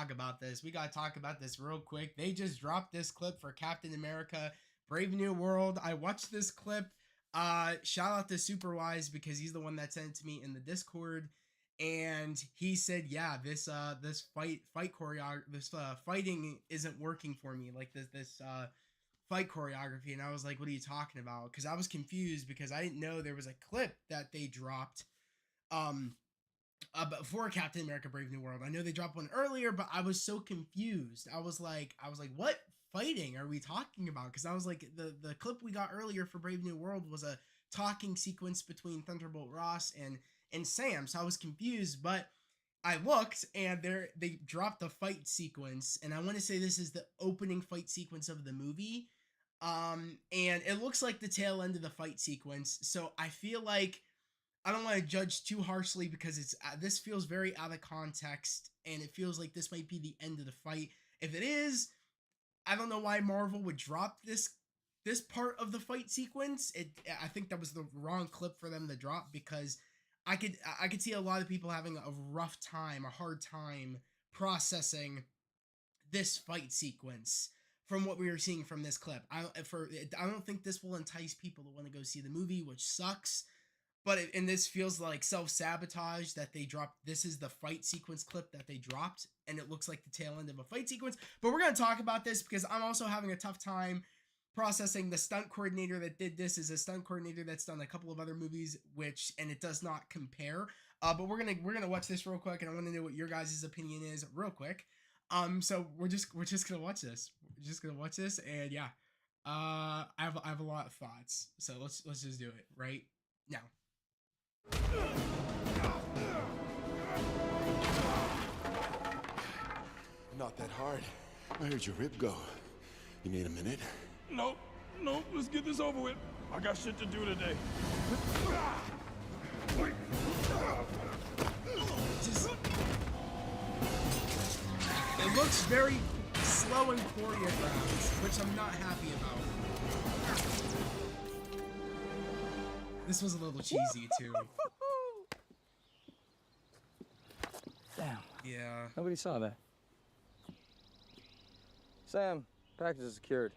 talk about this. We gotta talk about this real quick. They just dropped this clip for Captain America: Brave New World. I watched this clip. Shout out to Superwise because he's the one that sent it to me in the Discord, and he said, "Yeah, this fight choreography, this fighting isn't working for me. Like this fight choreography." And I was like, "What are you talking about?" Because I was confused because I didn't know there was a clip that they dropped. Um, Before Captain America: Brave New World. I know they dropped one earlier, but I was so confused. I was like, what fighting are we talking about? Because I was like, the clip we got earlier for Brave New World was a talking sequence between Thunderbolt Ross and Sam. So I was confused, but I looked and they dropped a fight sequence, and I want to say this is the opening fight sequence of the movie. And it looks like the tail end of the fight sequence. So I feel like I don't want to judge too harshly because it's this feels very out of context, and it feels like this might be the end of the fight. If it is, I don't know why Marvel would drop this part of the fight sequence. I think that was the wrong clip for them to drop because I could see a lot of people having a rough time, a hard time processing this fight sequence from what we were seeing from this clip. I don't think this will entice people to want to go see the movie, which sucks. But and this feels like self-sabotage that they dropped. This is the fight sequence clip that they dropped, and it looks like the tail end of a fight sequence. But we're going to talk about this because I'm also having a tough time processing the stunt coordinator that did this is a stunt coordinator that's done a couple of other movies, and it does not compare. But we're gonna watch this real quick, and I want to know what your guys' opinion is real quick. So we're just gonna watch this. We're just gonna watch this, and yeah, I have a lot of thoughts. So let's just do it right now. Not that hard. I heard your rib go. You need a minute? Nope, nope, let's get this over with. I got shit to do today. It looks very slow and choreographed, which I'm not happy about. This was a little cheesy too. Damn. Yeah. Nobody saw that. Sam, package is secured.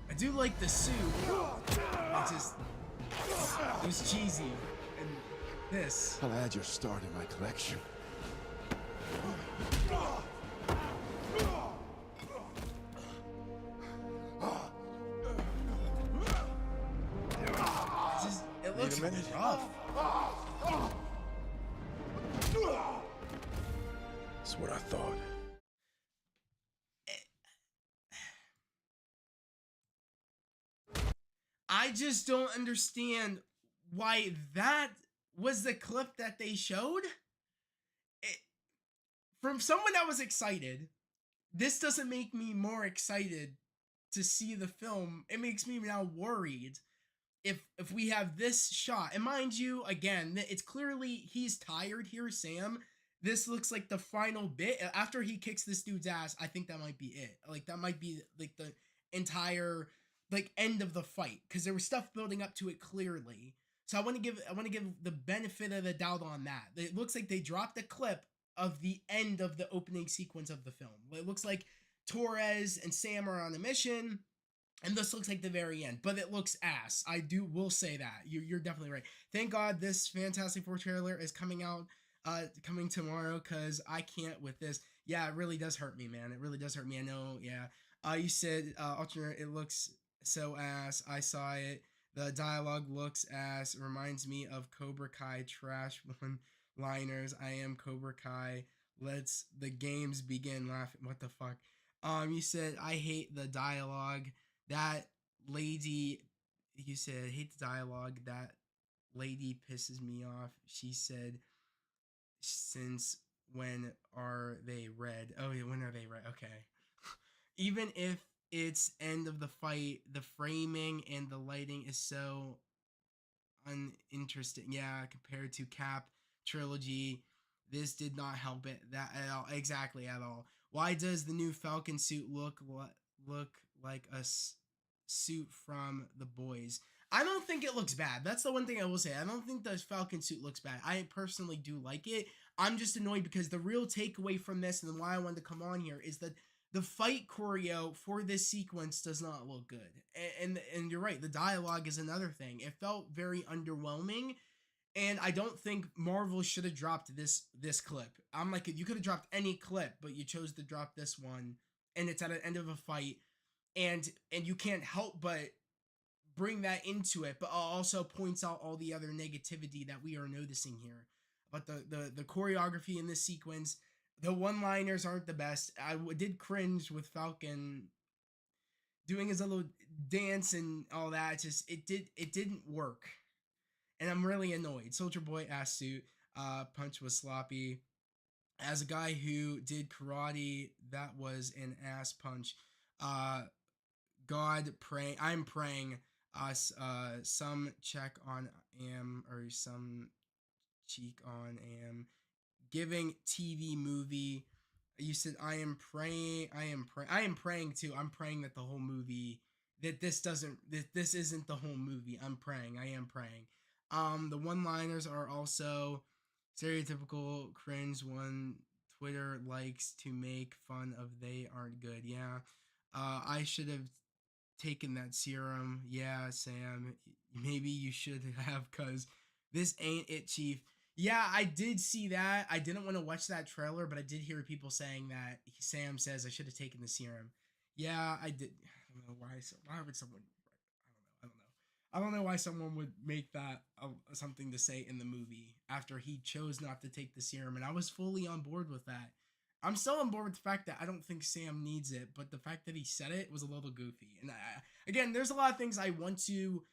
I do like the suit. It was cheesy. And this. I'll add your star to my collection. It looks Need a minute? rough. That's what I thought. I just don't understand why that was the clip that they showed. From someone that was excited, this doesn't make me more excited to see the film. It makes me now worried if we have this shot. And mind you, again, it's clearly he's tired here, Sam. This looks like the final bit. After he kicks this dude's ass, I think that might be it. Like that might be like the entire like end of the fight because there was stuff building up to it clearly. So I want to give the benefit of the doubt on that. It looks like they dropped a clip of the end of the opening sequence of the film. It looks like Torres and Sam are on a mission, and this looks like the very end, but it looks ass. Will say that. You're definitely right. Thank God this Fantastic Four trailer is coming out, coming tomorrow, because I can't with this. Yeah, it really does hurt me, man. It really does hurt me. I know, yeah. You said, alternate, it looks so ass. I saw it. The dialogue looks ass. It reminds me of Cobra Kai trash one-liners. I am Cobra Kai. Let's the games begin. Laughing. What the fuck? You said I hate the dialogue. That lady, you said I hate the dialogue. That lady pisses me off. She said, since when are they red? Oh yeah, when are they red? Okay. Even if it's end of the fight, the framing and the lighting is so uninteresting. Yeah, compared to Cap trilogy, this did not help it that at all. Exactly at all. Why does the new Falcon suit look like a suit from The Boys? I don't think it looks bad. That's the one thing I will say. I don't think the Falcon suit looks bad. I personally do like it. I'm just annoyed because the real takeaway from this and why I wanted to come on here is that the fight choreo for this sequence does not look good. And you're right, the dialogue is another thing. It felt very underwhelming, and I don't think Marvel should have dropped this clip. I'm like, you could have dropped any clip, but you chose to drop this one, and it's at the end of a fight, and you can't help but bring that into it, but also points out all the other negativity that we are noticing here about the choreography in this sequence. The one-liners aren't the best. Did cringe with Falcon doing his little dance and all that. It didn't work, and I'm really annoyed. Soldier Boy ass suit. Punch was sloppy. As a guy who did karate, that was an ass punch. God pray. I'm praying. Some check on am or some cheek on am giving TV movie. You said I am praying too. I'm praying that the whole movie, that this isn't the whole movie. I am praying. The one-liners are also stereotypical cringe one Twitter likes to make fun of. They aren't good. Yeah. I should have taken that serum. Yeah, Sam, maybe you should have, cuz this ain't it, Chief. Yeah, I did see that. I didn't want to watch that trailer, but I did hear people saying that Sam says I should have taken the serum. Yeah, I did. I don't know why. Why would someone? I don't know why someone would make that something to say in the movie after he chose not to take the serum, and I was fully on board with that. I'm still on board with the fact that I don't think Sam needs it, but the fact that he said it was a little goofy. And again, there's a lot of things I want to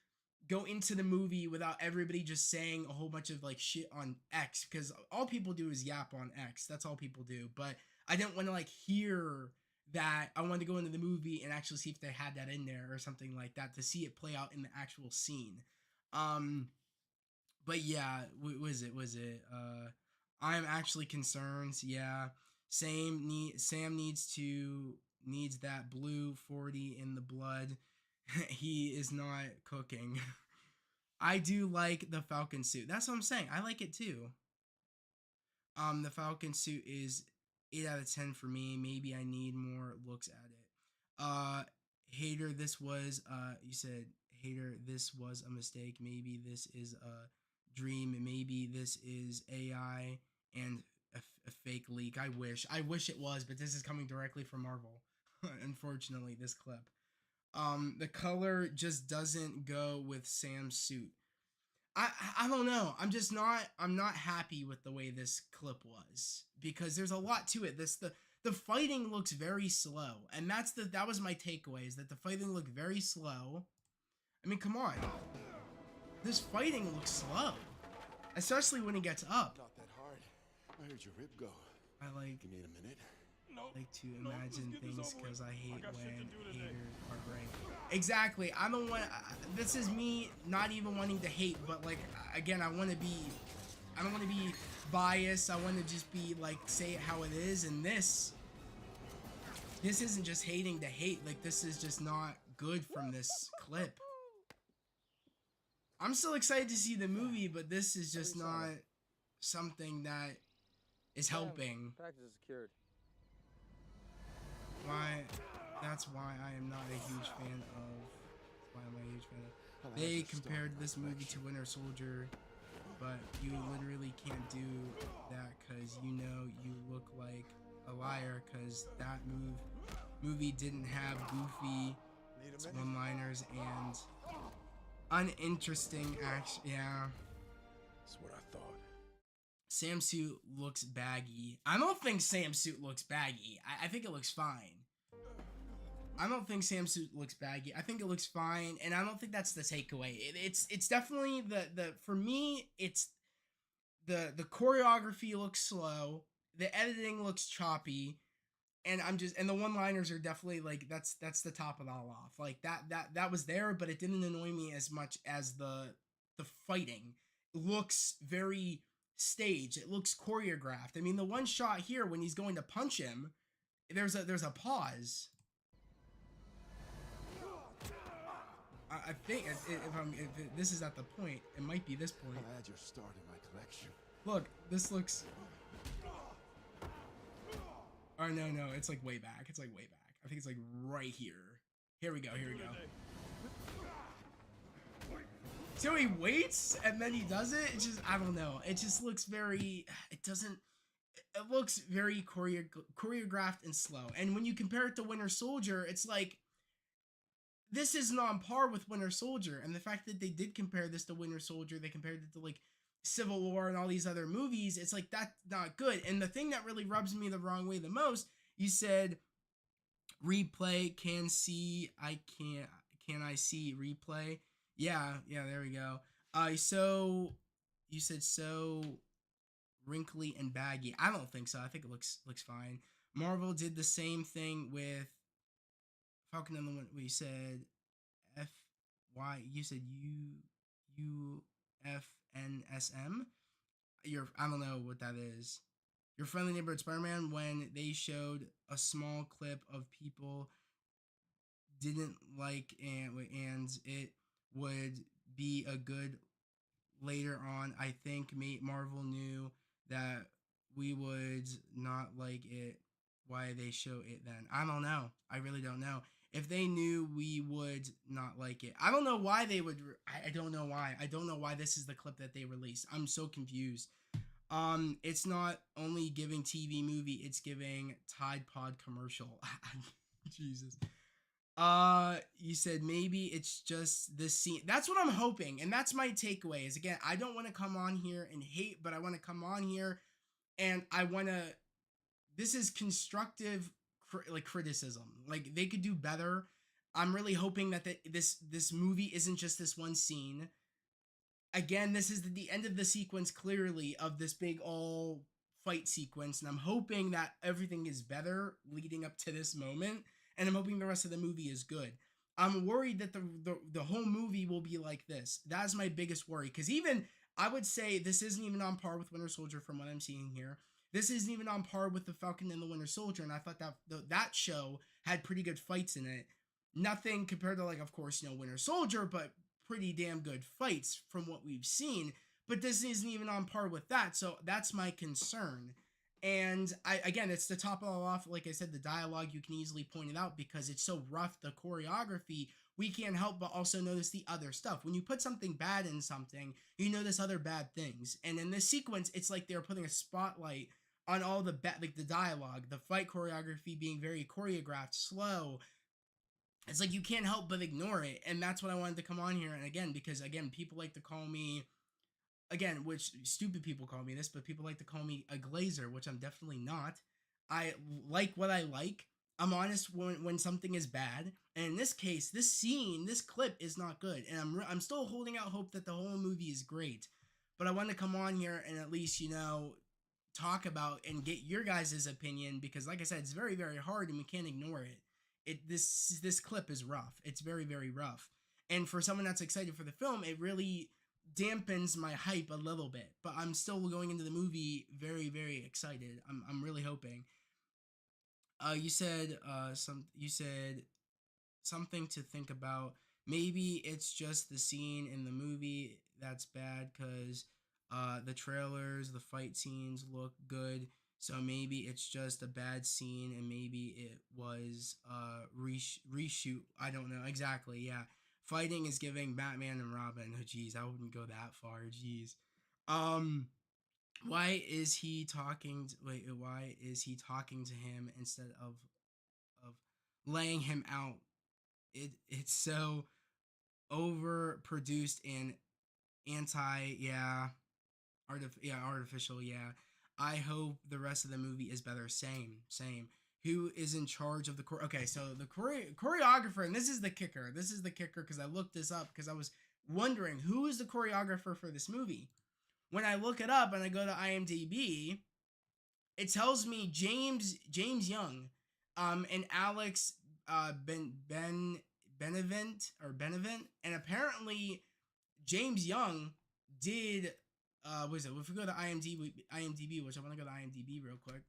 go into the movie without everybody just saying a whole bunch of like shit on X, because all people do is yap on X. That's all people do. But I didn't want to like hear that. I wanted to go into the movie and actually see if they had that in there or something like that to see it play out in the actual scene. But yeah, was it? I'm actually concerned. Yeah, Sam needs that blue 40 in the blood. He is not cooking. I do like the Falcon suit. That's what I'm saying. I like it too. The Falcon suit is 8 out of 10 for me. Maybe I need more looks at it. Hater, this was you said hater, this was a mistake. Maybe this is a dream. Maybe this is AI and a fake leak. I wish it was, but this is coming directly from Marvel. Unfortunately, this clip. The color just doesn't go with Sam's suit. I don't know. I'm not happy with the way this clip was, because there's a lot to it. The fighting looks very slow, and that was my takeaway, is that the fighting looked very slow. I mean, come on. This fighting looks slow, especially when he gets up. Not that hard. I heard your rib go. I like You need a minute? to imagine things because I hate when haters are right. Exactly. I don't want. This is me not even wanting to hate, but like again, I don't want to be biased. I want to just be like say it how it is. And this isn't just hating to hate. Like this is just not good from this clip. I'm still excited to see the movie, but this is just not something that is helping. Package is secured. That's why I am not a huge fan of. They compared this movie to Winter Soldier, but you literally can't do that because you look like a liar, because that movie didn't have goofy one-liners and uninteresting action. Yeah. That's what I thought. Sam's suit looks baggy. I don't think Sam's suit looks baggy. I think it looks fine. I don't think Sam's suit looks baggy. I think it looks fine, and I don't think that's the takeaway. It's definitely the for me, it's the choreography looks slow, the editing looks choppy, and the one-liners are definitely like that's the top of it all off. Like that was there, but it didn't annoy me as much as the fighting. It looks very staged. It looks choreographed. I mean, the one shot here when he's going to punch him, there's a pause. I think if this is at the point, it might be this point. I'll add your start in my collection. Look, this looks Or no, it's like way back. It's like way back. I think it's like right here. Here we go. Here we go. So he waits and then he does it. It's just, I don't know. It just looks very, it doesn't, it looks very choreographed and slow. And when you compare it to Winter Soldier, it's like, this isn't on par with Winter Soldier. And the fact that they did compare this to Winter Soldier, they compared it to like Civil War and all these other movies, it's like, that's not good. And the thing that really rubs me the wrong way the most, you said, replay, can I see replay? Yeah, there we go. So you said so wrinkly and baggy. I don't think so. I think it looks fine. Marvel did the same thing with Falcon and the Winter. You said FY. You said UFNSM. I don't know what that is. Your friendly neighborhood Spider-Man, when they showed a small clip of people didn't like and it would be a good later on. I think Marvel knew that we would not like it. Why they show it then? I don't know. I really don't know. If they knew we would not like it, I don't know why they would. I don't know why. I don't know why this is the clip that they released. I'm so confused. It's not only giving TV movie, it's giving Tide Pod commercial. Jesus. You said maybe it's just this scene. That's what I'm hoping, and that's my takeaway. Is again, I don't want to come on here and hate, but I want to come on here and I want to. This is constructive, criticism. Like they could do better. I'm really hoping that this movie isn't just this one scene. Again, this is the end of the sequence clearly of this big all fight sequence, and I'm hoping that everything is better leading up to this moment, and I'm hoping the rest of the movie is good. I'm worried that the whole movie will be like this. That's my biggest worry, because even I would say this isn't even on par with Winter Soldier from what I'm seeing here. This isn't even on par with the Falcon and the Winter Soldier, and I thought that show had pretty good fights in it. Nothing compared to, like, of course, Winter Soldier, but pretty damn good fights from what we've seen. But this isn't even on par with that, so that's my concern. And again, it's to top it all off. Like I said, the dialogue, you can easily point it out because it's so rough. The choreography, we can't help but also notice the other stuff. When you put something bad in something, you notice other bad things. And in this sequence, it's like they're putting a spotlight on all the like the dialogue, the fight choreography being very choreographed, slow. It's like you can't help but ignore it. And that's what I wanted to come on here. And again, because again, people like to call me, again, which stupid people call me this, but people like to call me a glazer, which I'm definitely not. I like what I like. I'm honest when something is bad. And in this case, this scene, this clip is not good. And I'm still holding out hope that the whole movie is great. But I want to come on here and at least, talk about and get your guys' opinion, because like I said, it's very, very hard and we can't ignore it. This clip is rough. It's very, very rough. And for someone that's excited for the film, it really dampens my hype a little bit. But I'm still going into the movie very, very excited. I'm really hoping. You said something to think about. Maybe it's just the scene in the movie that's bad because the trailers, the fight scenes look good. So maybe it's just a bad scene and maybe it was reshoot. I don't know. Exactly, yeah. Fighting is giving Batman and Robin. Oh, geez, I wouldn't go that far. Jeez. Why is he talking to him instead of laying him out? It's so overproduced and artificial. Yeah, I hope the rest of the movie is better. Same. Who is in charge of the okay, so the choreographer, and this is the kicker because I looked this up because I was wondering who is the choreographer for this movie. When I look it up and I go to IMDb, it tells me James Young and Alex Benevent, and apparently James Young did what is it? If we go to IMDb, which I want to go to IMDb real quick.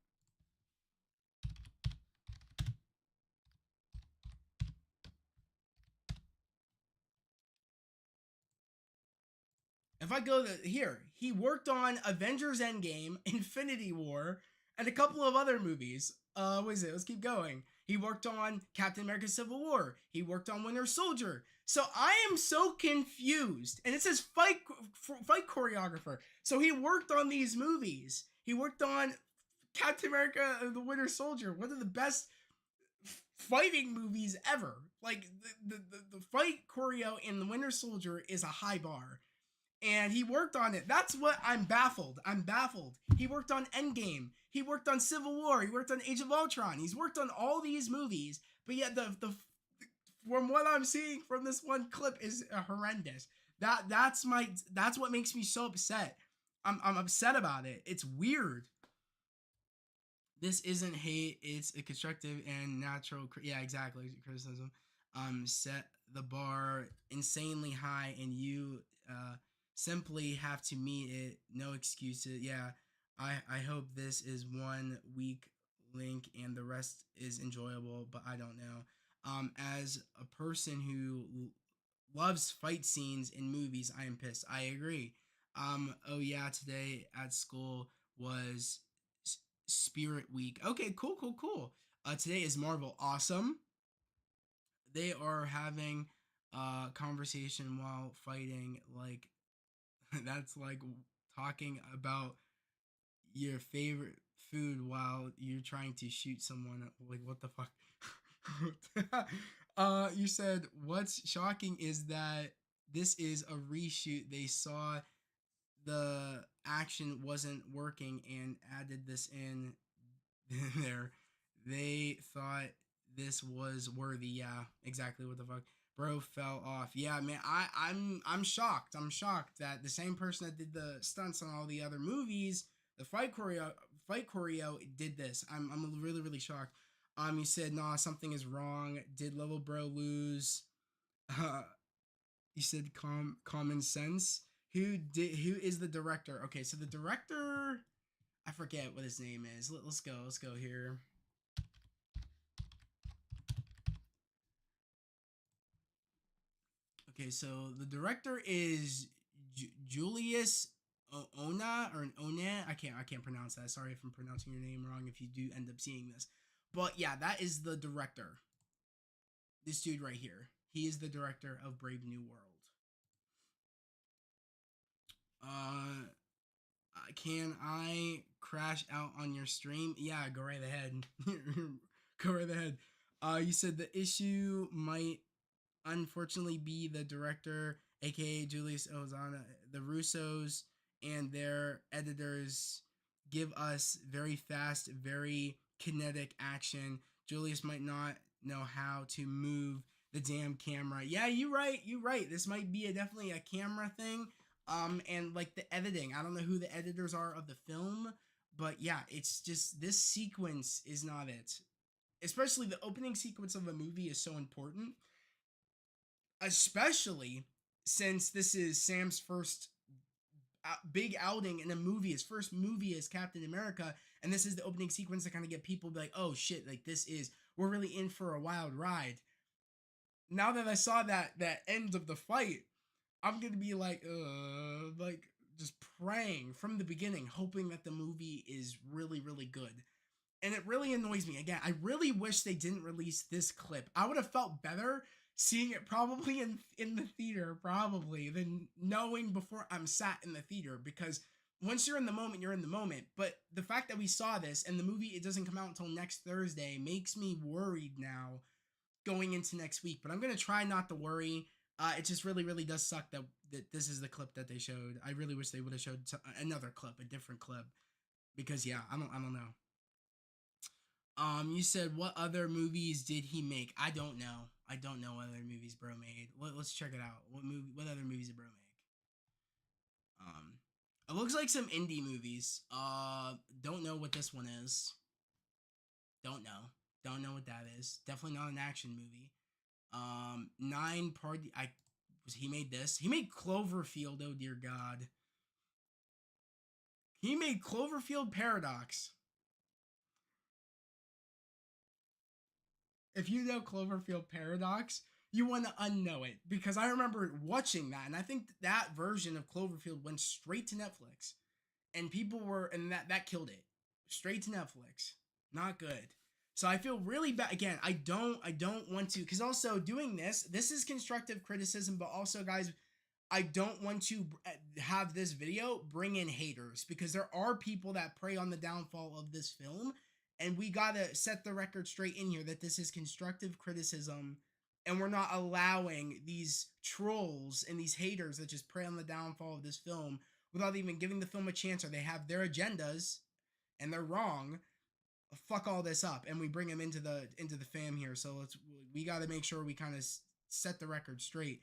If I go to here, he worked on Avengers Endgame, Infinity War, and a couple of other movies. What is it? Let's keep going. He worked on Captain America Civil War. He worked on Winter Soldier. So I am so confused. And it says fight choreographer. So he worked on these movies. He worked on Captain America the Winter Soldier, one of the best fighting movies ever. Like the fight choreo in the Winter Soldier is a high bar. And he worked on it. That's what I'm baffled. He worked on Endgame. He worked on Civil War. He worked on Age of Ultron. He's worked on all these movies. But yet the from what I'm seeing from this one clip is horrendous. That's what makes me so upset. I'm upset about it. It's weird. This isn't hate. It's a constructive and natural. Yeah, exactly. Criticism. Set the bar insanely high, and you simply have to meet it. No excuses. Yeah, I hope this is one weak link and the rest is enjoyable, but I don't know. As a person who loves fight scenes in movies, I am pissed. I agree. Oh yeah, today at school was Spirit Week. Okay, cool. Today is Marvel. Awesome. They are having a conversation while fighting. Like, that's like talking about your favorite food while you're trying to shoot someone. Like, what the fuck? You said what's shocking is that this is a reshoot. They saw the action wasn't working and added this in there. They thought this was worthy. Yeah, exactly. What the fuck? Bro fell off. Yeah, man, I'm shocked. I'm shocked that the same person that did the stunts on all the other movies, the fight choreo did this. I'm really shocked. You said nah, something is wrong. Did Level Bro lose? You said common sense. Who is the director? Okay, so the director, I forget what his name is. Let's go here. Okay, so the director is Julius Ona or Ona. I can't pronounce that. Sorry if I'm pronouncing your name wrong if you do end up seeing this. But yeah, that is the director. This dude right here. He is the director of Brave New World. Can I crash out on your stream? Yeah, go right ahead. Go right ahead. You said the issue might unfortunately be the director, aka Julius Ozana. The Russos and their editors give us very fast, very kinetic action. Julius might not know how to move the damn camera. Yeah, you're right. This might be definitely a camera thing. And like the editing, I don't know who the editors are of the film, but yeah, it's just this sequence is not it. Especially the opening sequence of a movie is so important, especially since this is Sam's first big outing in a movie, his first movie as Captain America, and this is the opening sequence to kind of get people to be like, oh shit, like we're really in for a wild ride. Now that I saw that end of the fight, I'm gonna be like just praying from the beginning, hoping that the movie is really good. And it really annoys me. Again, I really wish they didn't release this clip. I would have felt better seeing it probably in the theater, probably, than knowing before I'm sat in the theater, because once you're in the moment, you're in the moment. But the fact that we saw this and the movie, it doesn't come out until next Thursday, makes me worried now going into next week. But I'm gonna try not to worry. It just really does suck that this is the clip that they showed. I really wish they would have showed another clip, a different clip, because yeah, I don't know. You said what other movies did he make? I don't know. I don't know what other movies bro made. Let's check it out. What other movies did bro make? It looks like some indie movies. Don't know what this one is. Don't know what that is. Definitely not an action movie. 9 Party. He made this. He made Cloverfield. Oh dear God. He made Cloverfield Paradox. If you know Cloverfield Paradox, you want to unknow it, because I remember watching that, and I think that version of Cloverfield went straight to Netflix, and people were, and that killed it. straight to Netflix. Not good. So I feel really bad. Again, I don't want to, because also doing this is constructive criticism, but also, guys, I don't want to have this video bring in haters, because there are people that prey on the downfall of this film, and we gotta set the record straight in here that this is constructive criticism, and we're not allowing these trolls and these haters that just prey on the downfall of this film without even giving the film a chance, or they have their agendas and they're wrong. Fuck all this up, and we bring them into the fam here. So we got to make sure we kind of set the record straight.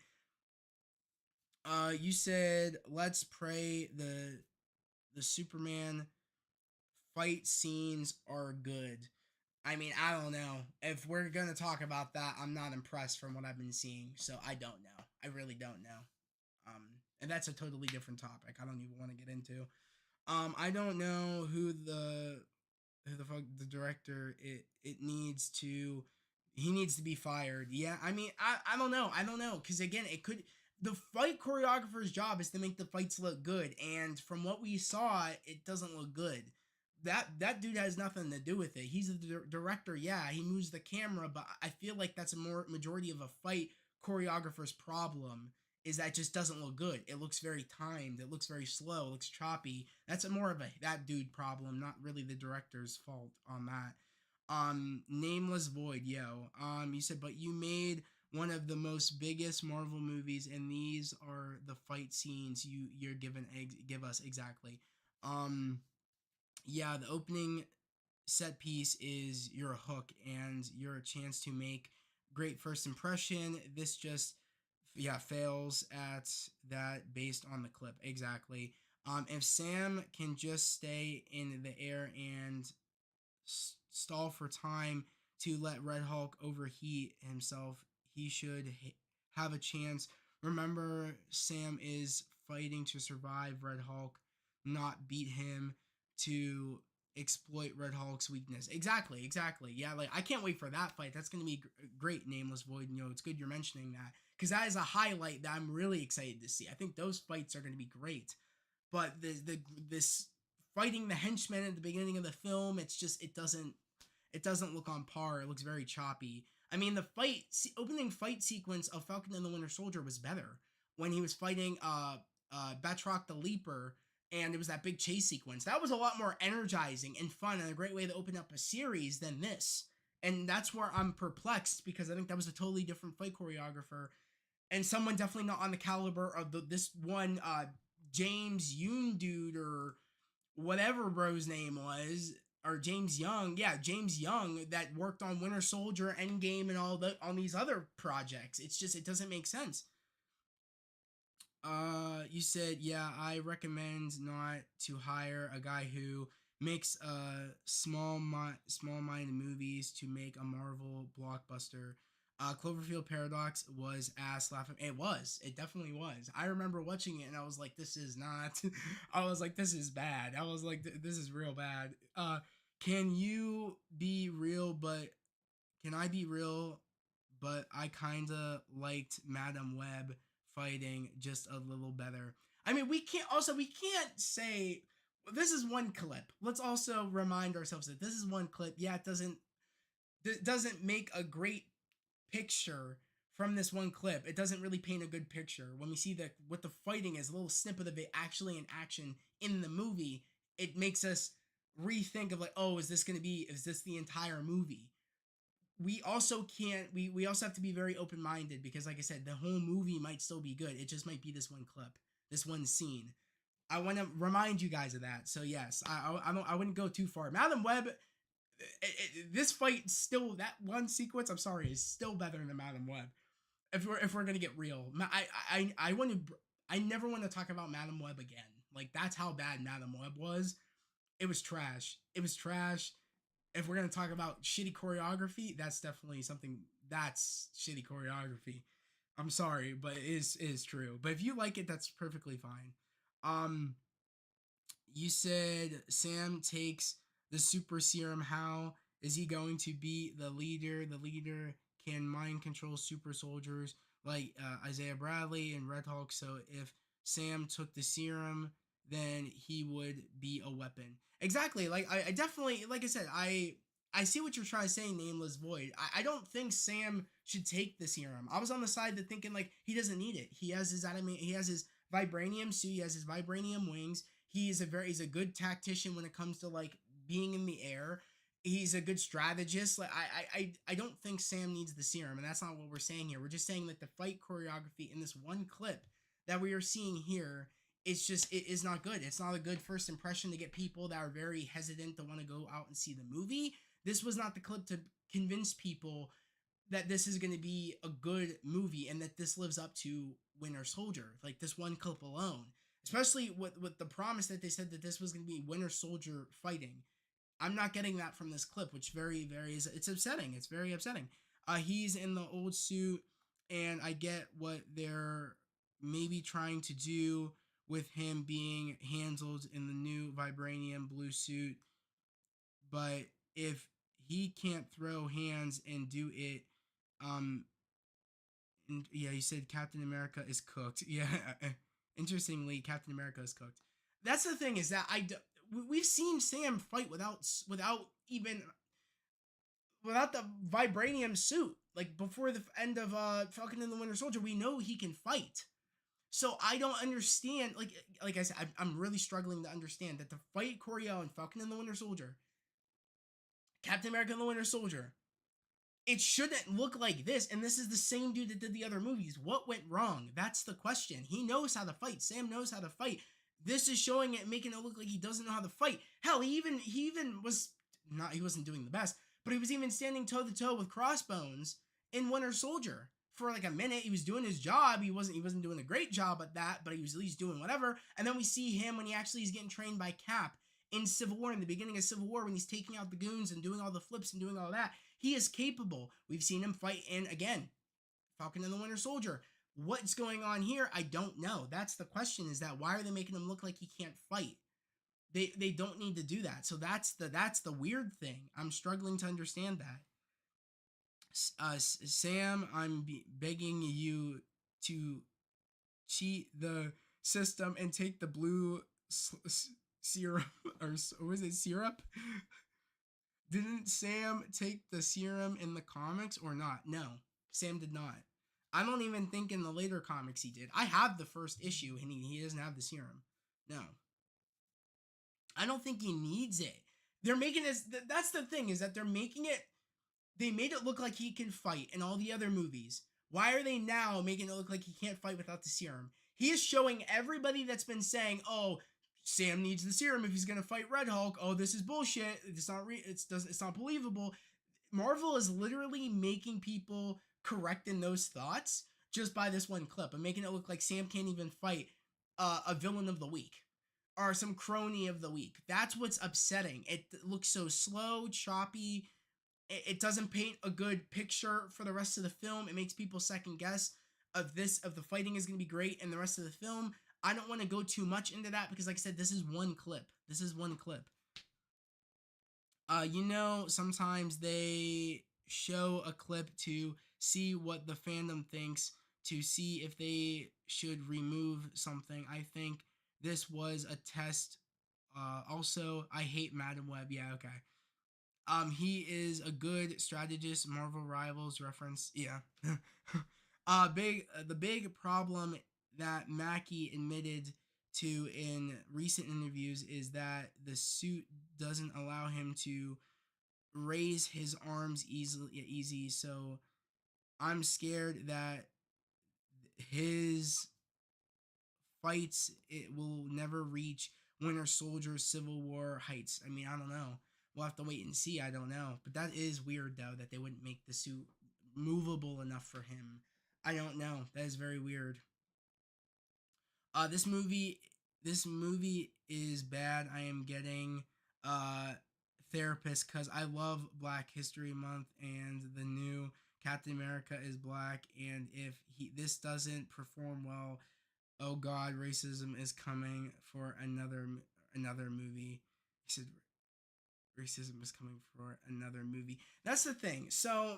You said let's pray the Superman fight scenes are good. I mean, I don't know. If we're gonna talk about that, I'm not impressed from what I've been seeing, so I don't know. I really don't know. And that's a totally different topic. I don't even want to get into. I don't know who the fuck the director. It needs to. He needs to be fired. Yeah, I mean, I don't know. I don't know, because again, it could. The fight choreographer's job is to make the fights look good, and from what we saw, it doesn't look good. That dude has nothing to do with it. He's the director. Yeah, he moves the camera, but I feel like that's a more majority of a fight choreographer's problem, is that it just doesn't look good. It looks very timed. It looks very slow. It looks choppy. That's more of a that dude problem, not really the director's fault on that. Nameless Void, yo. You said, but you made one of the most biggest Marvel movies, and these are the fight scenes you're give us exactly. Yeah, the opening set piece is your hook and your chance to make great first impression. This just fails at that based on the clip. Exactly. If Sam can just stay in the air and stall for time to let Red Hulk overheat himself, he should have a chance. Remember, Sam is fighting to survive Red Hulk, not beat him to exploit Red Hulk's weakness. Exactly. Yeah, like I can't wait for that fight. That's gonna be great, Nameless Void. You know, it's good you're mentioning that, because that is a highlight that I'm really excited to see. I think those fights are gonna be great. But this fighting the henchmen at the beginning of the film, it doesn't look on par. It looks very choppy. I mean, the opening fight sequence of Falcon and the Winter Soldier was better when he was fighting Batroc the Leaper, and it was that big chase sequence. That was a lot more energizing and fun, and a great way to open up a series than this. And that's where I'm perplexed, because I think that was a totally different fight choreographer, and someone definitely not on the caliber of this one James Yoon dude, or whatever bro's name was, or James Young. Yeah, James Young, that worked on Winter Soldier, Endgame, and on these other projects. It doesn't make sense. You said, yeah, I recommend not to hire a guy who makes small-minded movies to make a Marvel blockbuster. Cloverfield Paradox was ass laughing. It definitely was. I remember watching it and I was like, this is not. I was like, this is bad. I was like, this is real bad. Can you be real? But can I be real? But I kinda liked Madam Web fighting just a little better. I mean, we can't say this is one clip. Let's also remind ourselves that this is one clip. Yeah, it doesn't make a great picture from this one clip. It doesn't really paint a good picture. When we see that what the fighting is, a little snippet of it actually in action in the movie, it makes us rethink of like, oh, is this the entire movie? We also can't we also have to be very open-minded, because like I said, the whole movie might still be good. It just might be this one clip, this one scene. I want to remind you guys of that. So yes, I wouldn't go too far. Madam Web, this fight still, that one sequence, I'm sorry, is still better than Madam Web. If we're gonna get real, I never want to talk about Madam Web again. Like, that's how bad Madam Web was. It was trash. If we're gonna talk about shitty choreography, that's definitely something that's shitty choreography. I'm sorry, but it is true. But if you like it, that's perfectly fine. You said Sam takes the super serum. How is he going to be the leader? The leader can mind control super soldiers like Isaiah Bradley and Red Hulk. So if Sam took the serum, then he would be a weapon. Exactly. Like I definitely, like I said, I see what you're trying to say, Nameless Void. I don't think Sam should take the serum. I was on the side that thinking like he doesn't need it. He has his he has his vibranium suit, he has his vibranium wings. He's a good tactician when it comes to like being in the air. He's a good strategist. Like I don't think Sam needs the serum, and that's not what we're saying here. We're just saying that the fight choreography in this one clip that we are seeing here, it is not good. It's not a good first impression to get people that are very hesitant to want to go out and see the movie. This was not the clip to convince people that this is going to be a good movie and that this lives up to Winter Soldier. Like this one clip alone, especially with the promise that they said that this was going to be Winter Soldier fighting. I'm not getting that from this clip, which it's upsetting. It's very upsetting. He's in the old suit, and I get what they're maybe trying to do with him being handled in the new vibranium blue suit. But if he can't throw hands and do it, and yeah, you said Captain America is cooked. Yeah, interestingly, Captain America is cooked. That's the thing, is that we've seen Sam fight without the vibranium suit. Like before the end of Falcon and the Winter Soldier, we know he can fight. So I don't understand. Like I said, I'm really struggling to understand that the fight choreo in Falcon and the Winter Soldier, Captain America and the Winter Soldier, it shouldn't look like this. And this is the same dude that did the other movies. What went wrong? That's the question. He knows how to fight. Sam knows how to fight. This is showing it, making it look like he doesn't know how to fight. Hell, he wasn't doing the best, but he was even standing toe to toe with Crossbones in Winter Soldier for like a minute. He was doing his job. He wasn't doing a great job at that, but he was at least doing whatever. And then we see him when he actually is getting trained by Cap in Civil War, in the beginning of Civil War, when he's taking out the goons and doing all the flips and doing all that. He is capable. We've seen him fight in, again, Falcon and the Winter Soldier. What's going on here? I don't know. That's the question, is that why are they making him look like he can't fight? They don't need to do that. So that's the weird thing. I'm struggling to understand that. Sam, I'm begging you to cheat the system and take the blue serum, or was it syrup? Didn't Sam take the serum in the comics or not? No, Sam did not. I don't even think in the later comics he did. I have the first issue and he doesn't have the serum. No. I don't think he needs it. They're making this, that's the thing, is that they made it look like he can fight in all the other movies. Why are they now making it look like he can't fight without the serum? He is showing everybody that's been saying, oh, Sam needs the serum if he's going to fight Red Hulk. Oh, this is bullshit. It's not believable. Marvel is literally making people correct in those thoughts just by this one clip and making it look like Sam can't even fight a villain of the week or some crony of the week. That's what's upsetting. It looks so slow, choppy. It doesn't paint a good picture for the rest of the film. It makes people second guess of the fighting is going to be great and the rest of the film. I don't want to go too much into that because, like I said, this is one clip. Sometimes they show a clip to see what the fandom thinks, to see if they should remove something. I think this was a test. Also, I hate Madam Web. Yeah, okay. He is a good strategist. Marvel Rivals reference. Yeah. The big problem that Mackie admitted to in recent interviews is that the suit doesn't allow him to raise his arms easy. So I'm scared that his fights, it will never reach Winter Soldier Civil War heights. I mean, I don't know. We'll have to wait and see. I don't know. But that is weird, though, that they wouldn't make the suit movable enough for him. I don't know. That is very weird. This movie is bad. I am getting therapist because I love Black History Month and the new Captain America is black, and if this doesn't perform well, oh god, racism is coming for another movie. He said racism is coming for another movie. That's the thing. So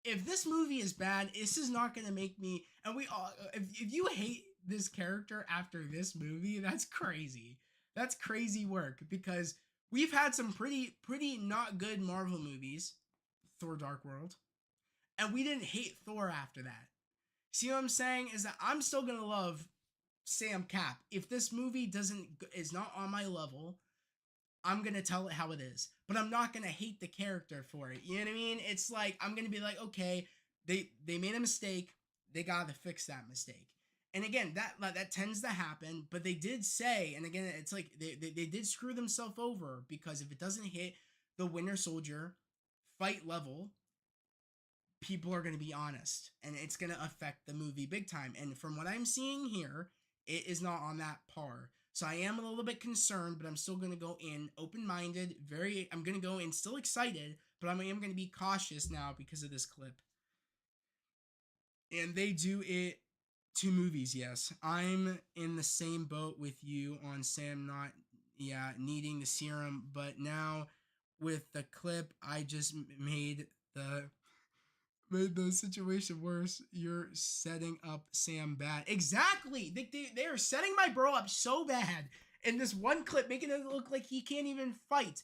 if this movie is bad, this is not going to make me, and we all, if you hate this character after this movie, that's crazy. That's crazy work because we've had some pretty not good Marvel movies, Thor Dark World, and we didn't hate Thor after that. See what I'm saying? Is that I'm still gonna love Sam Cap. If this movie is not on my level, I'm gonna tell it how it is. But I'm not gonna hate the character for it. You know what I mean? It's like I'm gonna be like, okay, they made a mistake. They gotta fix that mistake. And again, that tends to happen. But they did say, and again, it's like they did screw themselves over because if it doesn't hit the Winter Soldier fight level, people are going to be honest and it's going to affect the movie big time. And from what I'm seeing here, it is not on that par. So I am a little bit concerned, but I'm still going to go in open-minded. I'm going to go in still excited, but I am going to be cautious now because of this clip. And they do it to movies, yes. I'm in the same boat with you on Sam not, needing the serum, but now with the clip, I just made the situation worse. You're setting up Sam bad. Exactly. They are setting my bro up so bad in this one clip, making it look like he can't even fight.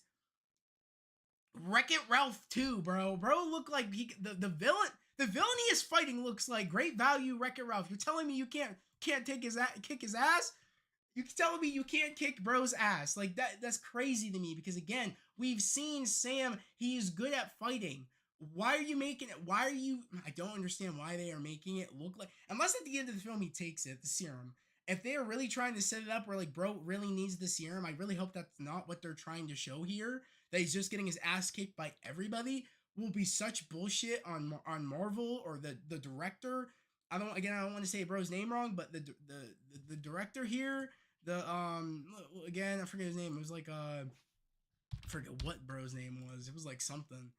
Wreck-It Ralph 2, bro. Bro look like the villain. The villain he is fighting looks like great value Wreck-It Ralph. You're telling me you can't kick his ass? You telling me you can't kick bro's ass? Like that's crazy to me because again, we've seen Sam, he is good at fighting. Why are you making it? I don't understand why they are making it look like, unless at the end of the film he takes it, the serum. If they are really trying to set it up where like bro really needs the serum, I really hope that's not what they're trying to show here. That he's just getting his ass kicked by everybody. Will be such bullshit on Marvel or the director. I don't want to say bro's name wrong, but the director here, again I forget his name. It was like I forget what bro's name was. It was like something.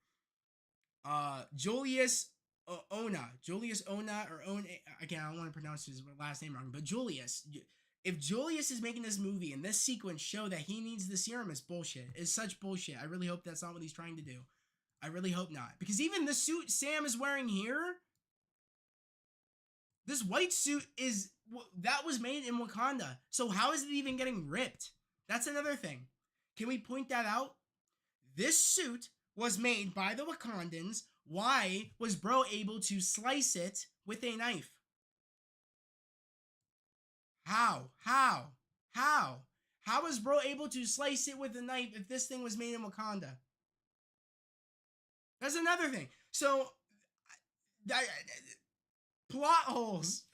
Julius Ona, or Ona. Again, I don't want to pronounce his last name wrong, but Julius. If Julius is making this movie and this sequence show that he needs the serum, it's bullshit. It's such bullshit. I really hope that's not what he's trying to do. I really hope not. Because even the suit Sam is wearing here, this white suit that was made in Wakanda. So how is it even getting ripped? That's another thing. Can we point that out? This suit was made by the Wakandans. Why was bro able to slice it with a knife? How was bro able to slice it with a knife if this thing was made in Wakanda? That's another thing. So, plot holes.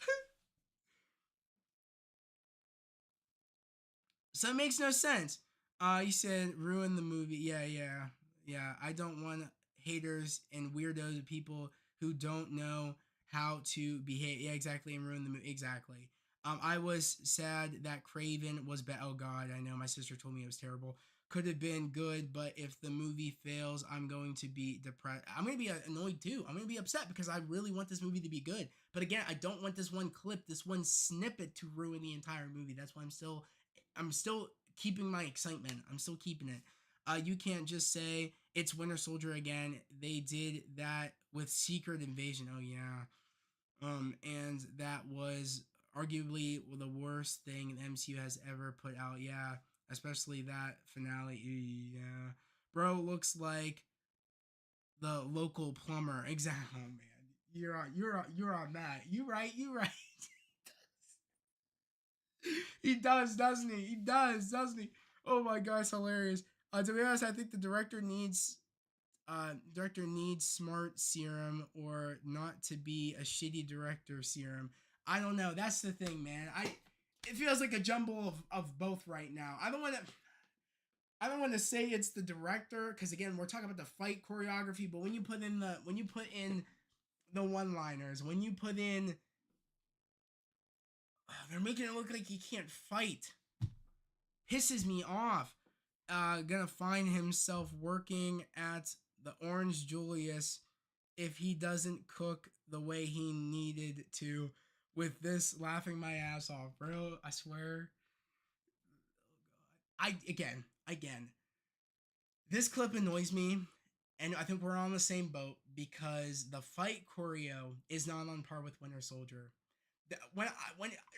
So it makes no sense. You said ruin the movie. Yeah. I don't want haters and weirdos, people who don't know how to behave. Yeah, exactly. And ruin the movie. Exactly. I was sad that Craven was bad. Oh God, I know. My sister told me it was terrible. Could have been good, but if the movie fails, I'm going to be depressed. I'm going to be annoyed too. I'm going to be upset because I really want this movie to be good. But again, I don't want this one clip, this one snippet to ruin the entire movie. That's why I'm still keeping my excitement. I'm still keeping it. You can't just say it's Winter Soldier again. They did that with Secret Invasion. Oh yeah. And that was arguably the worst thing the MCU has ever put out. Yeah. Especially that finale. Yeah. Bro looks like the local plumber. Exactly. Oh man. You're on that. You right. He does, doesn't he? He does, doesn't he? Oh my gosh, hilarious. To be honest, I think the director needs smart serum or not to be a shitty director serum. I don't know. That's the thing, man. It feels like a jumble of both right now. I don't want to say it's the director because again, we're talking about the fight choreography, but when you put in the one-liners, when you put in they're making it look like he can't fight. Pisses me off. Gonna find himself working at the Orange Julius if he doesn't cook the way he needed to. With this, laughing my ass off, bro. I swear. Again, this clip annoys me, and I think we're on the same boat because the fight choreo is not on par with Winter Soldier. When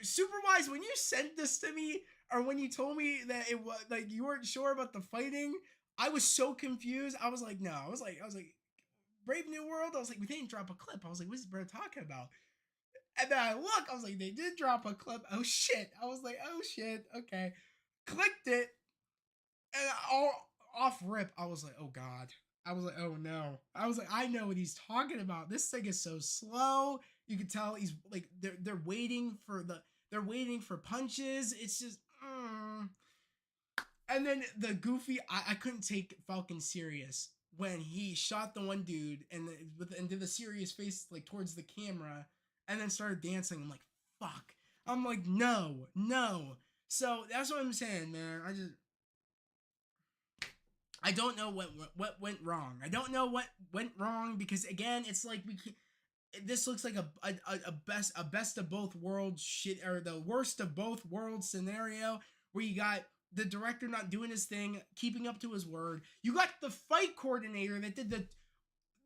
Superwise, when you sent this to me, or when you told me that it was like you weren't sure about the fighting, I was so confused. I was like, no, I was like, Brave New World. I was like, we didn't drop a clip. I was like, what's this bro talking about? And then I look, I was like, they did drop a clip. Oh shit. I was like, oh shit. Okay. Clicked it, and all off rip, I was like, oh god. I was like, oh no. I was like, I know what he's talking about. This thing is so slow. You can tell he's like they're waiting for they're waiting for punches. It's just And then the goofy, I couldn't take Falcon serious when he shot the one dude and did the serious face like towards the camera and then started dancing. I'm like, fuck. I'm like, no, no. So that's what I'm saying, man. I don't know what went wrong. I don't know what went wrong because again, it's like we can't, this looks like a best of both worlds shit, or the worst of both worlds scenario where you got the director not doing his thing, keeping up to his word. You got the fight coordinator that did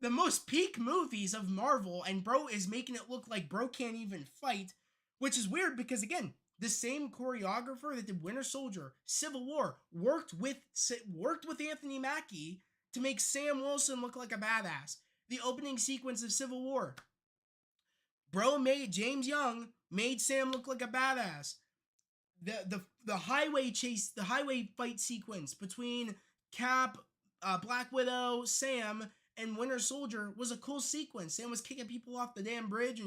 the most peak movies of Marvel, and bro is making it look like bro can't even fight, which is weird because again, the same choreographer that did Winter Soldier, Civil War, worked with Anthony Mackie to make Sam Wilson look like a badass. The opening sequence of Civil War, bro made James Young made Sam look like a badass. The highway chase, the highway fight sequence between Cap, Black Widow, Sam, and Winter Soldier was a cool sequence. Sam was kicking people off the damn bridge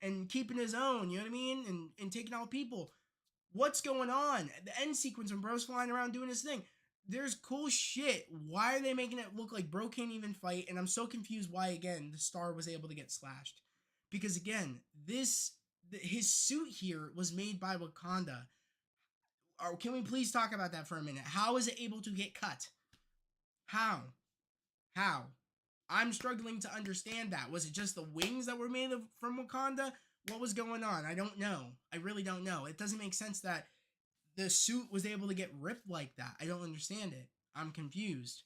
and keeping his own, you know what I mean? And taking out people. What's going on? The end sequence when bro's flying around doing his thing. There's cool shit. Why are they making it look like bro can't even fight? And I'm so confused why, again, the star was able to get slashed. Because, again, his suit here was made by Wakanda. Or can we please talk about that for a minute? How is it able to get cut? How? I'm struggling to understand that. Was it just the wings that were made from Wakanda? What was going on? I don't know. I really don't know. It doesn't make sense that the suit was able to get ripped like that. I don't understand it. I'm confused.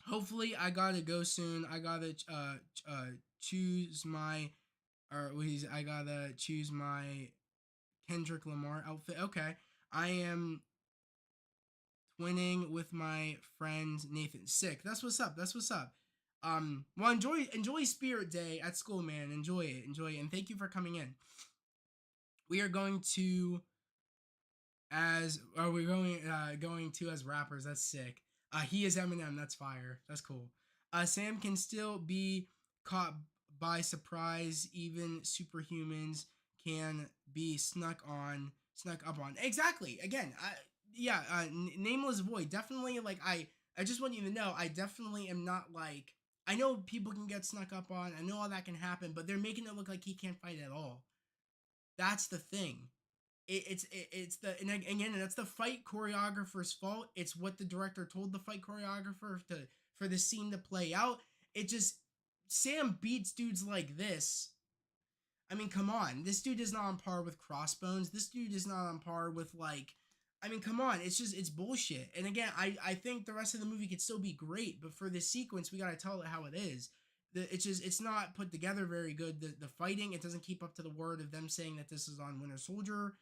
Hopefully, I gotta go soon. I gotta choose my, I gotta choose my Kendrick Lamar outfit. Okay, I am twinning with my friend Nathan. Sick. That's what's up. That's what's up. Well, enjoy Spirit Day at school, man. Enjoy it, and thank you for coming in. We are going to as rappers. That's sick. He is Eminem. That's fire. That's cool. Sam can still be caught by surprise. Even superhumans can be snuck up on. Exactly. Again, Nameless Void. Definitely, like, I just want you to know, I definitely am not like, I know people can get snuck up on. I know all that can happen, but they're making it look like he can't fight at all. That's the thing. It's and again, that's the fight choreographer's fault. It's what the director told the fight choreographer for the scene to play out. It just, Sam beats dudes like this. I mean, come on. This dude is not on par with Crossbones. This dude is not on par with, like, I mean, come on. It's bullshit. And again, I think the rest of the movie could still be great, but for this sequence, we gotta tell it how it is. It's not put together very good. The fighting, it doesn't keep up to the word of them saying that this is on Winter Soldier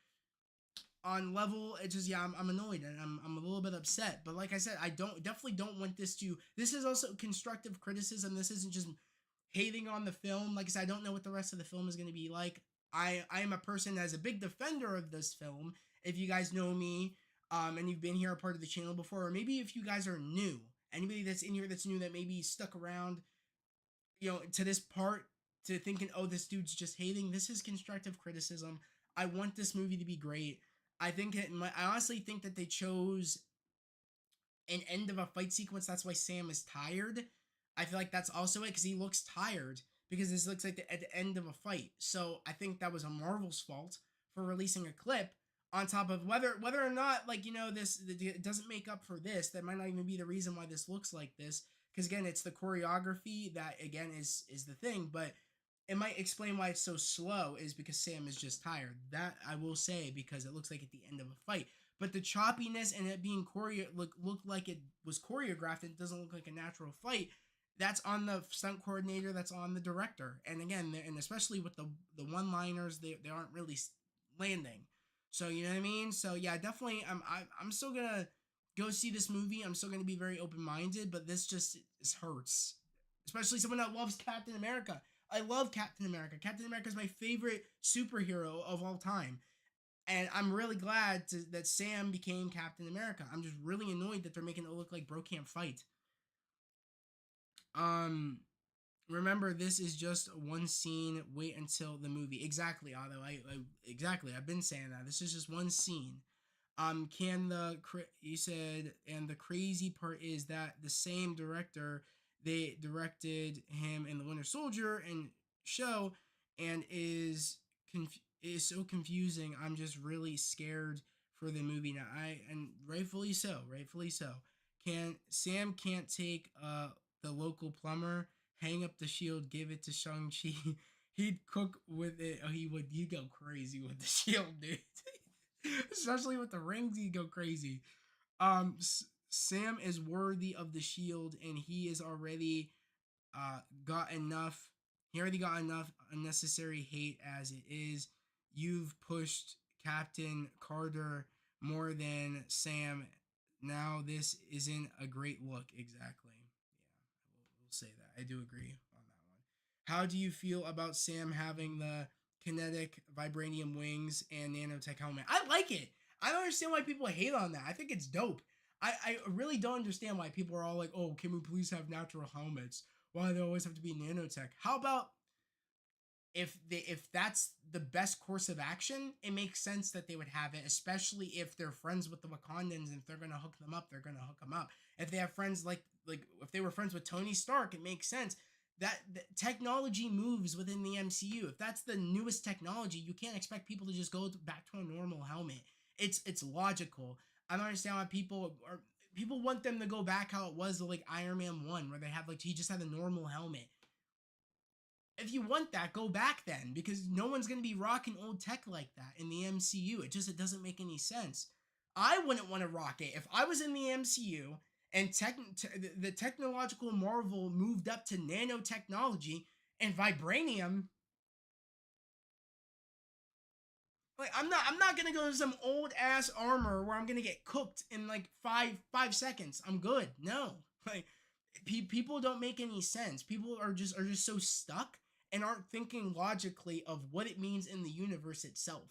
on level. It's just, yeah, I'm annoyed and I'm a little bit upset. But like I said, I definitely don't want this is also constructive criticism. This isn't just hating on the film. Like I said, I don't know what the rest of the film is going to be like. I am a person that is a big defender of this film. If you guys know me, and you've been here a part of the channel before, or maybe if you guys are new, anybody that's in here that's new that maybe stuck around, to this part, to thinking, oh, this dude's just hating. This is constructive criticism. I want this movie to be great. I honestly think that they chose an end of a fight sequence. That's why Sam is tired. I feel like that's also it, because he looks tired, because this looks like at the end of a fight. So I think that was a Marvel's fault for releasing a clip, on top of whether or not, like, this, it doesn't make up for this. That might not even be the reason why this looks like this, because again, it's the choreography that, again, is the thing. But it might explain why it's so slow, is because Sam is just tired. That I will say, because it looks like at the end of a fight. But the choppiness and it being looked like it was choreographed and it doesn't look like a natural fight, that's on the stunt coordinator, that's on the director. And again, and especially with the one liners, they aren't really landing. So you know what I mean. So yeah, definitely. I'm still gonna go see this movie. I'm still gonna be very open minded, but this hurts, especially someone that loves Captain America. I love Captain America. Captain America is my favorite superhero of all time. And I'm really glad that Sam became Captain America. I'm just really annoyed that they're making it look like bro can't fight. Um, Remember, this is just one scene. Wait until the movie. Exactly, Otto. Exactly. I've been saying that. This is just one scene. You said, and the crazy part is that the same director, they directed him in the Winter Soldier and show, and is so confusing. I'm just really scared for the movie now. And rightfully so, rightfully so. Sam can't take the local plumber, hang up the shield, give it to Shang-Chi. He'd cook with it. Oh, he would. You go crazy with the shield, dude. Especially with the rings, you go crazy. Sam is worthy of the shield, and he is already got enough. He already got enough unnecessary hate as it is. You've pushed Captain Carter more than Sam. Now this isn't a great look. Exactly. Yeah, we'll say that. I do agree on that one. How do you feel about Sam having the kinetic vibranium wings and nanotech helmet? I like it. I don't understand why people hate on that. I think it's dope. I really don't understand why people are all like, oh, can we please have natural helmets? Why do they always have to be nanotech? How about if that's the best course of action, it makes sense that they would have it, especially if they're friends with the Wakandans, and if they're gonna hook them up, they're gonna hook them up. If they have friends like if they were friends with Tony Stark, it makes sense. That technology moves within the MCU. If that's the newest technology, you can't expect people to just go back to a normal helmet. It's logical. I don't understand why people want them to go back how it was like Iron Man 1, where they have like he just had a normal helmet. If you want that, go back then, because no one's going to be rocking old tech like that in the MCU. It doesn't make any sense. I wouldn't want to rock it if I was in the MCU and the technological marvel moved up to nanotechnology and vibranium. Like I'm not gonna go to some old ass armor where I'm gonna get cooked in like five seconds. I'm good. No, like people don't make any sense. People are just so stuck and aren't thinking logically of what it means in the universe itself.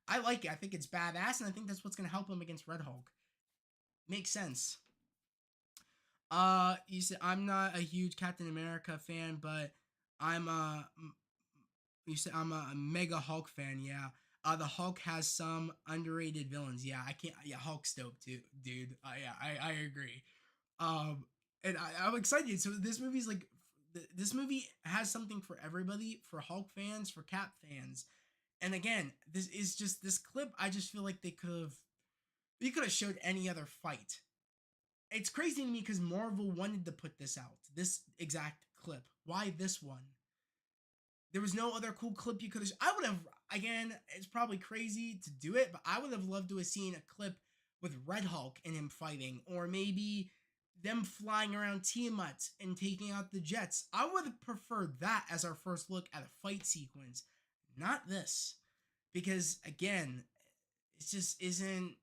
I like it. I think it's badass, and I think that's what's gonna help him against Red Hulk. Makes sense. You said I'm not a huge Captain America fan, but I'm a. You said I'm a mega Hulk fan. Yeah. The Hulk has some underrated villains. Yeah, I can't. Yeah, Hulk's dope too, dude. Yeah, I agree. Um, and I'm excited. So this movie's like, this movie has something for everybody, for Hulk fans, for Cap fans. And again, this is just this clip. I just feel like they could have showed any other fight. It's crazy to me because Marvel wanted to put this out, this exact clip. Why this one? There was no other cool clip you could have. I would have. Again, it's probably crazy to do it, but I would have loved to have seen a clip with Red Hulk and him fighting, or maybe them flying around Tiamat and taking out the jets. I would have preferred that as our first look at a fight sequence, not this, because again, it just isn't.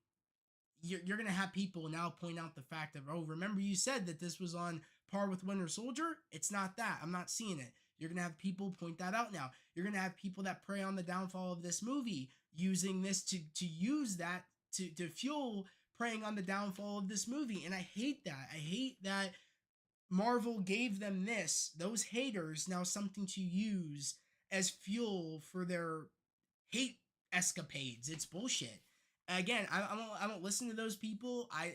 You're gonna have people now point out the fact of, oh, remember you said that this was on par with Winter Soldier? It's not that. I'm not seeing it. You're gonna have people point that out now. You're gonna have people that prey on the downfall of this movie, using this to use that to fuel preying on the downfall of this movie. And I hate that. I hate that Marvel gave them those haters, now something to use as fuel for their hate escapades. It's bullshit. Again, I don't listen to those people. I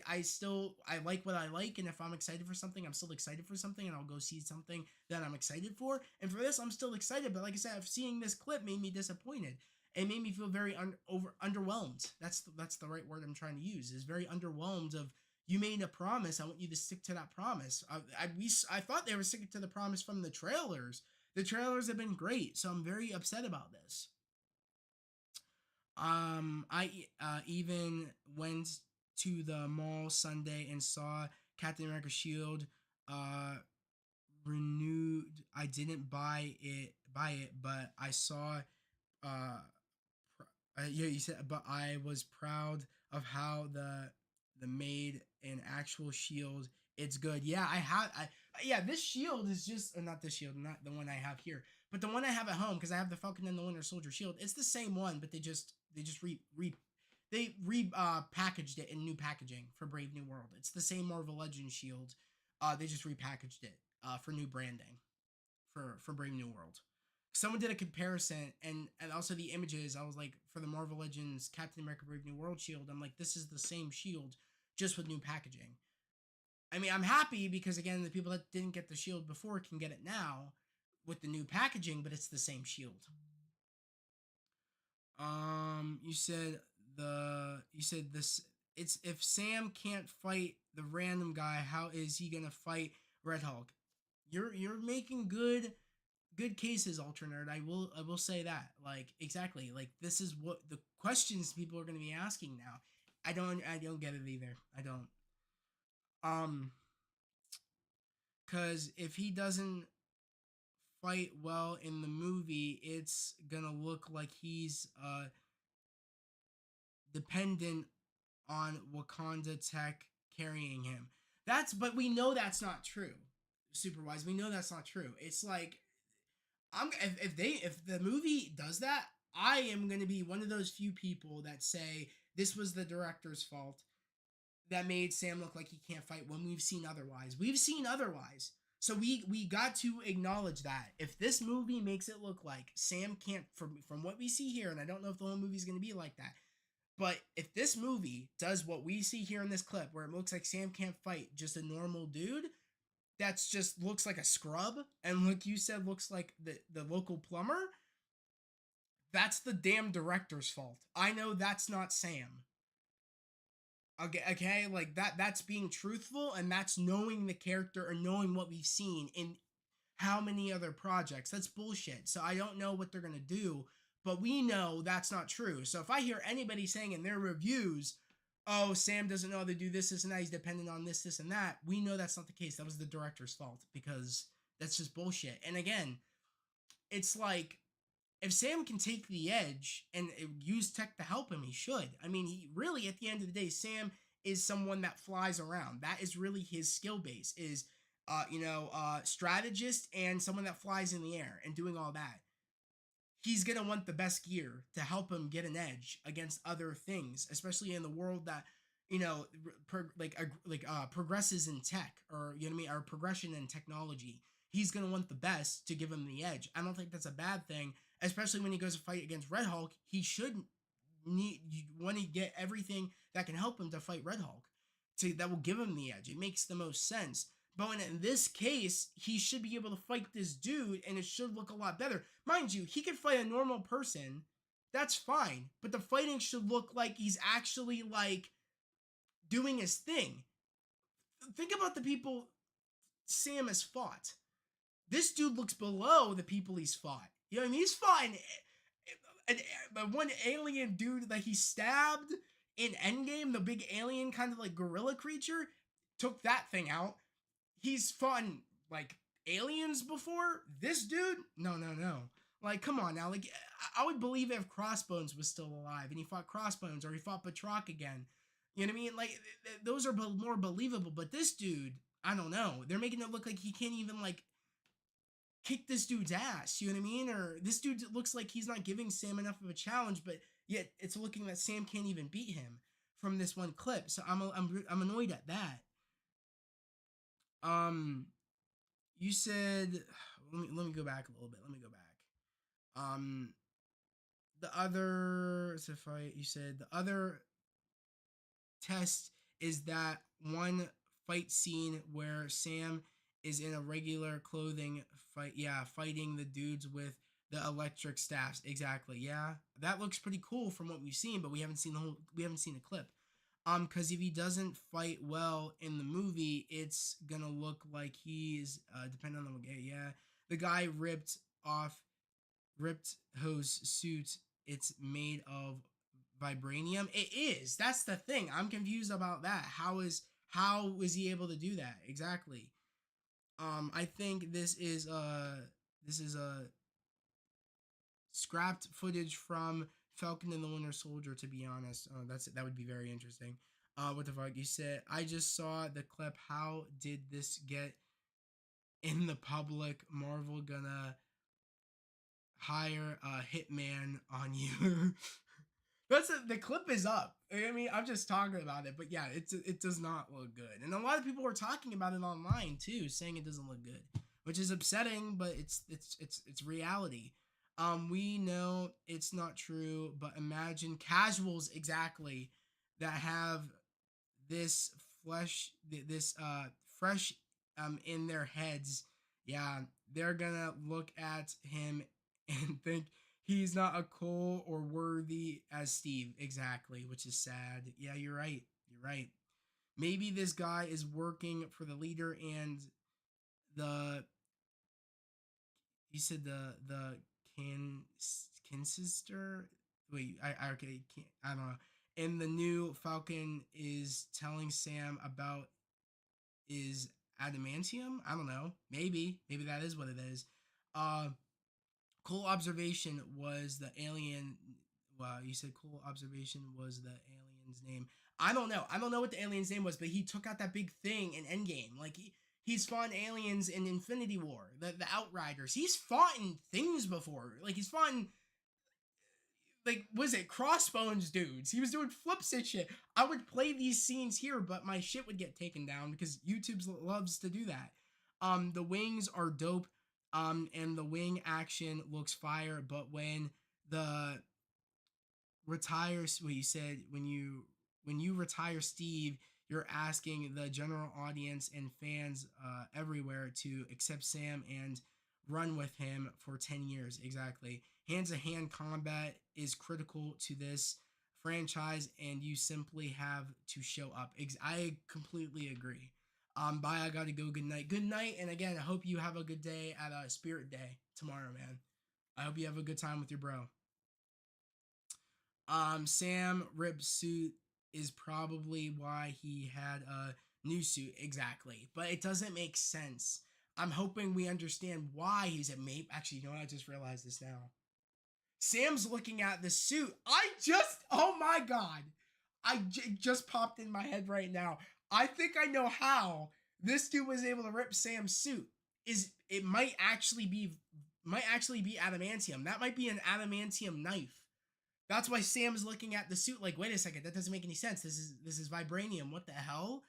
like what I like, and if I'm excited for something, I'm still excited for something, and I'll go see something that I'm excited for. And for this, I'm still excited. But like I said, seeing this clip made me disappointed. It made me feel very underwhelmed. That's the right word I'm trying to use. Is very underwhelmed of, you made a promise. I want you to stick to that promise. I thought they were sticking to the promise from the trailers. The trailers have been great, so I'm very upset about this. I even went to the mall Sunday and saw Captain America Shield renewed. I didn't buy it, but I saw uh yeah, you said, but I was proud of how the made an actual shield. It's good. Yeah, yeah, this shield is just, or not this shield, not the one I have here, but the one I have at home, because I have the Falcon and the Winter Soldier shield. It's the same one, but they just packaged it in new packaging for Brave New World. It's the same Marvel Legends shield. They just repackaged it for new branding for Brave New World. Someone did a comparison, and also the images. I was like, for the Marvel Legends Captain America Brave New World shield, I'm like, this is the same shield, just with new packaging. I mean, I'm happy because, again, the people that didn't get the shield before can get it now with the new packaging, but it's the same shield. You said this. It's, if Sam can't fight the random guy, how is he gonna fight Red Hulk? You're making good cases, Ultra Nerd. I will say that. Like, exactly. Like, this is what the questions people are gonna be asking now. I don't get it either. I don't. Cause if he doesn't fight well in the movie, it's gonna look like he's dependent on Wakanda tech carrying him. But we know that's not true. Superwise, we know that's not true. It's like, if the movie does that, I am gonna be one of those few people that say this was the director's fault that made Sam look like he can't fight when we've seen otherwise. We've seen otherwise. So we got to acknowledge that. If this movie makes it look like Sam can't, from what we see here, and I don't know if the whole movie's going to be like that, but if this movie does what we see here in this clip, where it looks like Sam can't fight just a normal dude, that's just looks like a scrub, and like you said, looks like the local plumber, that's the damn director's fault. I know that's not Sam. Okay, like that's being truthful, and that's knowing the character and knowing what we've seen in how many other projects. That's bullshit. So I don't know what they're gonna do, but we know that's not true. So if I hear anybody saying in their reviews, oh, Sam doesn't know how to do this and that, he's dependent on this and that, we know that's not the case. That was the director's fault, because that's just bullshit. And again, it's like, if Sam can take the edge and use tech to help him, he should. I mean, he really, at the end of the day, Sam is someone that flies around. That is really his skill base, is, strategist and someone that flies in the air and doing all that. He's going to want the best gear to help him get an edge against other things, especially in the world that, progresses in tech, or, you know what I mean, or progression in technology. He's going to want the best to give him the edge. I don't think that's a bad thing, especially when he goes to fight against Red Hulk. He should want to get everything that can help him to fight Red Hulk, that will give him the edge. It makes the most sense. But in this case, he should be able to fight this dude, and it should look a lot better. Mind you, he could fight a normal person. That's fine. But the fighting should look like he's actually, like, doing his thing. Think about the people Sam has fought. This dude looks below the people he's fought. You know what I mean? He's fought one alien dude that he stabbed in Endgame, the big alien kind of like gorilla creature, took that thing out. He's fought, like, aliens before. This dude? No. Like, come on now. Like, I would believe it if Crossbones was still alive and he fought Crossbones, or he fought Batroc again. You know what I mean? Like, those are more believable. But this dude, I don't know. They're making it look like he can't even, like, kick this dude's ass. You know what I mean? Or this dude looks like he's not giving Sam enough of a challenge, but yet it's looking that Sam can't even beat him from this one clip. So I'm annoyed at that. You said, let me go back a little bit. You said the other test is that one fight scene where Sam is in a regular clothing fight. Yeah, fighting the dudes with the electric staffs. Exactly. Yeah, that looks pretty cool from what we've seen, but we haven't seen a clip. Because if he doesn't fight well in the movie, it's gonna look like he's depending on the guy ripped hose suit. It's made of vibranium. It is. That's the thing. I'm confused about that. How is he able to do that? Exactly. I think this is a scrapped footage from Falcon and the Winter Soldier. To be honest, that would be very interesting. What the fuck you said? I just saw the clip. How did this get in the public? Marvel gonna hire a hitman on you? The clip is up. I mean, I'm just talking about it, but yeah, it does not look good, and a lot of people were talking about it online too, saying it doesn't look good, which is upsetting, but it's reality. We know it's not true, but imagine casuals exactly that have this this fresh in their heads. Yeah, they're gonna look at him and think he's not a cool or worthy as Steve, exactly, which is sad. Yeah, you're right. You're right. Maybe this guy is working for the leader and the you said the kin sister. Wait, I okay, I don't know. And the new Falcon is telling Sam about is adamantium. I don't know. Maybe that is what it is. Uh, cool observation was the alien. Wow, you said cool observation was the alien's name. I don't know. I don't know what the alien's name was, but he took out that big thing in Endgame. Like he's fought aliens in Infinity War, the Outriders. He's fought in things before. Like he's fought in, like, was it Crossbones dudes? He was doing flips and shit. I would play these scenes here, but my shit would get taken down because YouTube loves to do that. The wings are dope. And the wing action looks fire, but when the retires, what you said, when you retire Steve, you're asking the general audience and fans everywhere to accept Sam and run with him for 10 years. Exactly. Hand-to-hand combat is critical to this franchise, and you simply have to show up. I completely agree. Bye, I gotta go. Good night. Good night, and again, I hope you have a good day at Spirit Day tomorrow, man. I hope you have a good time with your bro. Sam Rip's suit is probably why he had a new suit, exactly. But it doesn't make sense. I'm hoping we understand why he's at Mape. Actually, you know what? I just realized this now. Sam's looking at the suit. Oh my god. Just popped in my head right now. I think I know how this dude was able to rip Sam's suit. It might actually be adamantium. That might be an adamantium knife. That's why Sam is looking at the suit like, wait a second, that doesn't make any sense. This is vibranium. What the hell?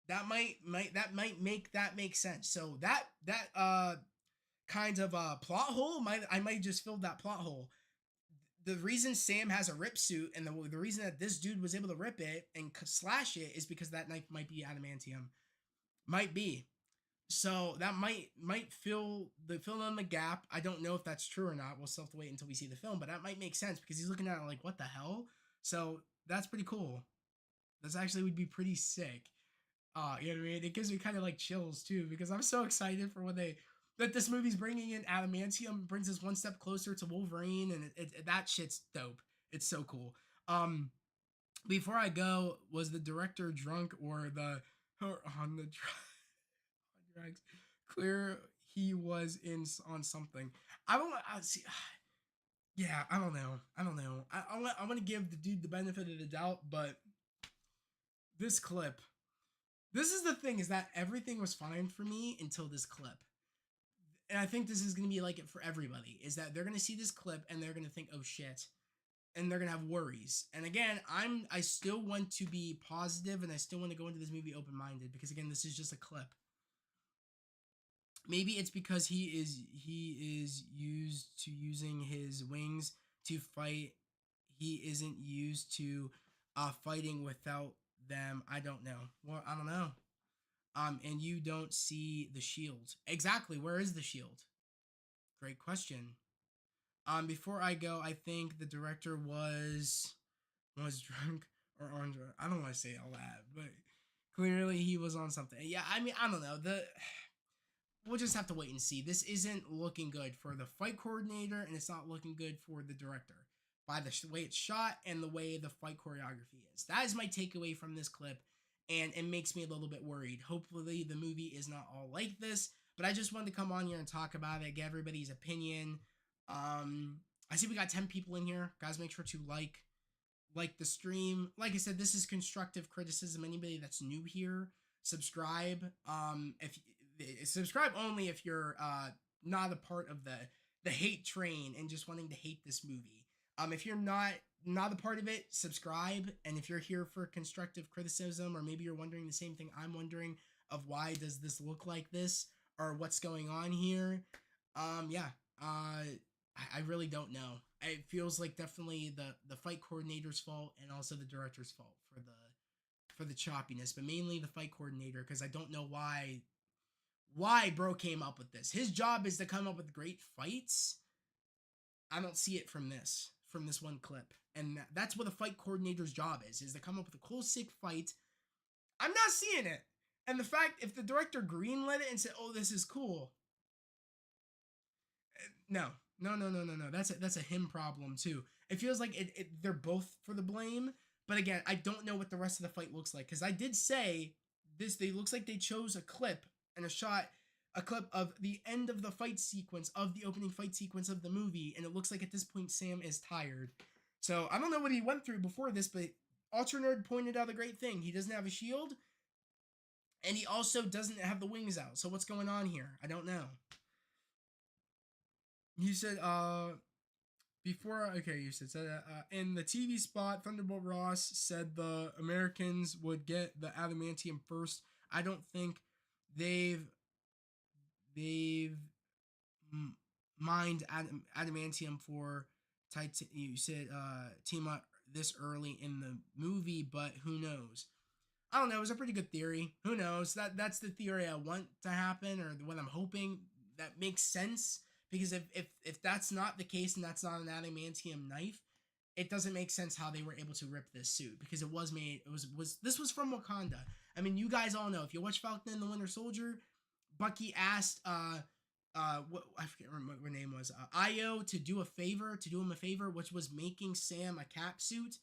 That might make that make sense. So that kind of plot hole I might just fill that plot hole. The reason Sam has a rip suit and the reason that this dude was able to rip it and slash it is because that knife might be adamantium. Might be. So that might fill in the gap. I don't know if that's true or not. We'll still have to wait until we see the film, but that might make sense because he's looking at it like, what the hell? So that's pretty cool. That's actually would be pretty sick. You know what I mean? It gives me kind of like chills too because I'm so excited for when that this movie's bringing in adamantium, brings us one step closer to Wolverine, and that shit's dope. It's so cool. Before I go, was the director drunk or on the drugs? Clear he was on something. I see. Yeah, I don't know. I want to give the dude the benefit of the doubt, but this clip. This is the thing, is that everything was fine for me until this clip. And I think this is going to be like it for everybody, is that they're going to see this clip and they're going to think, oh shit. And they're going to have worries. And again, I still want to be positive and I still want to go into this movie open-minded because again, this is just a clip. Maybe it's because he is used to using his wings to fight. He isn't used to fighting without them. I don't know. Well, I don't know. And you don't see the shield. Exactly. Where is the shield? Great question. Before I go, I think the director was drunk or on drugs. I don't want to say all that, but clearly he was on something. Yeah, I mean, I don't know. We'll just have to wait and see. This isn't looking good for the fight coordinator, and it's not looking good for the director by the way it's shot and the way the fight choreography is. That is my takeaway from this clip. and it makes me a little bit worried. Hopefully the movie is not all like this, but I just wanted to come on here and talk about it, get everybody's opinion. I see we got 10 people in here. Guys, make sure to like the stream. Like I said, this is constructive criticism. Anybody that's new here, subscribe. If subscribe only if you're not a part of the hate train and just wanting to hate this movie. If you're not a part of it, subscribe. And if you're here for constructive criticism, or maybe you're wondering the same thing I'm wondering of why does this look like this or what's going on here, I really don't know. It feels like definitely the fight coordinator's fault and also the director's fault for the choppiness, but mainly the fight coordinator, because I don't know why bro came up with this. His job is to come up with great fights. I don't see it from this one clip, and that's what a fight coordinator's job is to come up with a cool, sick fight. I'm not seeing it, and the fact if the director greenlit it and said, "Oh, this is cool," no. That's a him problem too. It feels like they're both for the blame. But again, I don't know what the rest of the fight looks like, because I did say this. They looks like they chose a clip and a clip of the end of the fight sequence of the opening fight sequence of the movie, and it looks like at this point Sam is tired. So I don't know what he went through before this, but Ultra Nerd pointed out a great thing. He doesn't have a shield, and he also doesn't have the wings out. So what's going on here? I don't know. You said, in the TV spot, Thunderbolt Ross said the Americans would get the adamantium first. I don't think they've mined adamantium for you said team up this early in the movie, but who knows? I don't know. It was a pretty good theory. Who knows? That's the theory I want to happen, or what I'm hoping that makes sense. Because if that's not the case and that's not an adamantium knife, it doesn't make sense how they were able to rip this suit, because it was this was from Wakanda. I mean, you guys all know, if you watch Falcon and the Winter Soldier, Bucky asked what I forget what her name was, Io to do him a favor, which was making Sam a cap suit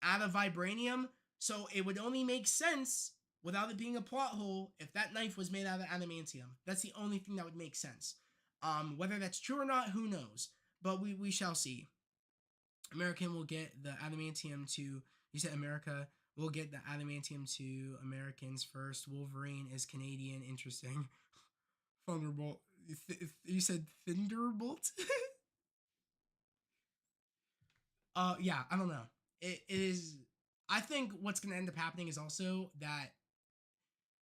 out of vibranium. So it would only make sense without it being a plot hole if that knife was made out of adamantium. That's the only thing that would make sense. Whether that's true or not, who knows? But we shall see. American will get the adamantium to... You said America will get the adamantium to Americans first. Wolverine is Canadian. Interesting. Thunderbolt. You said Thunderbolt? Yeah, I don't know. It is... I think what's going to end up happening is also that,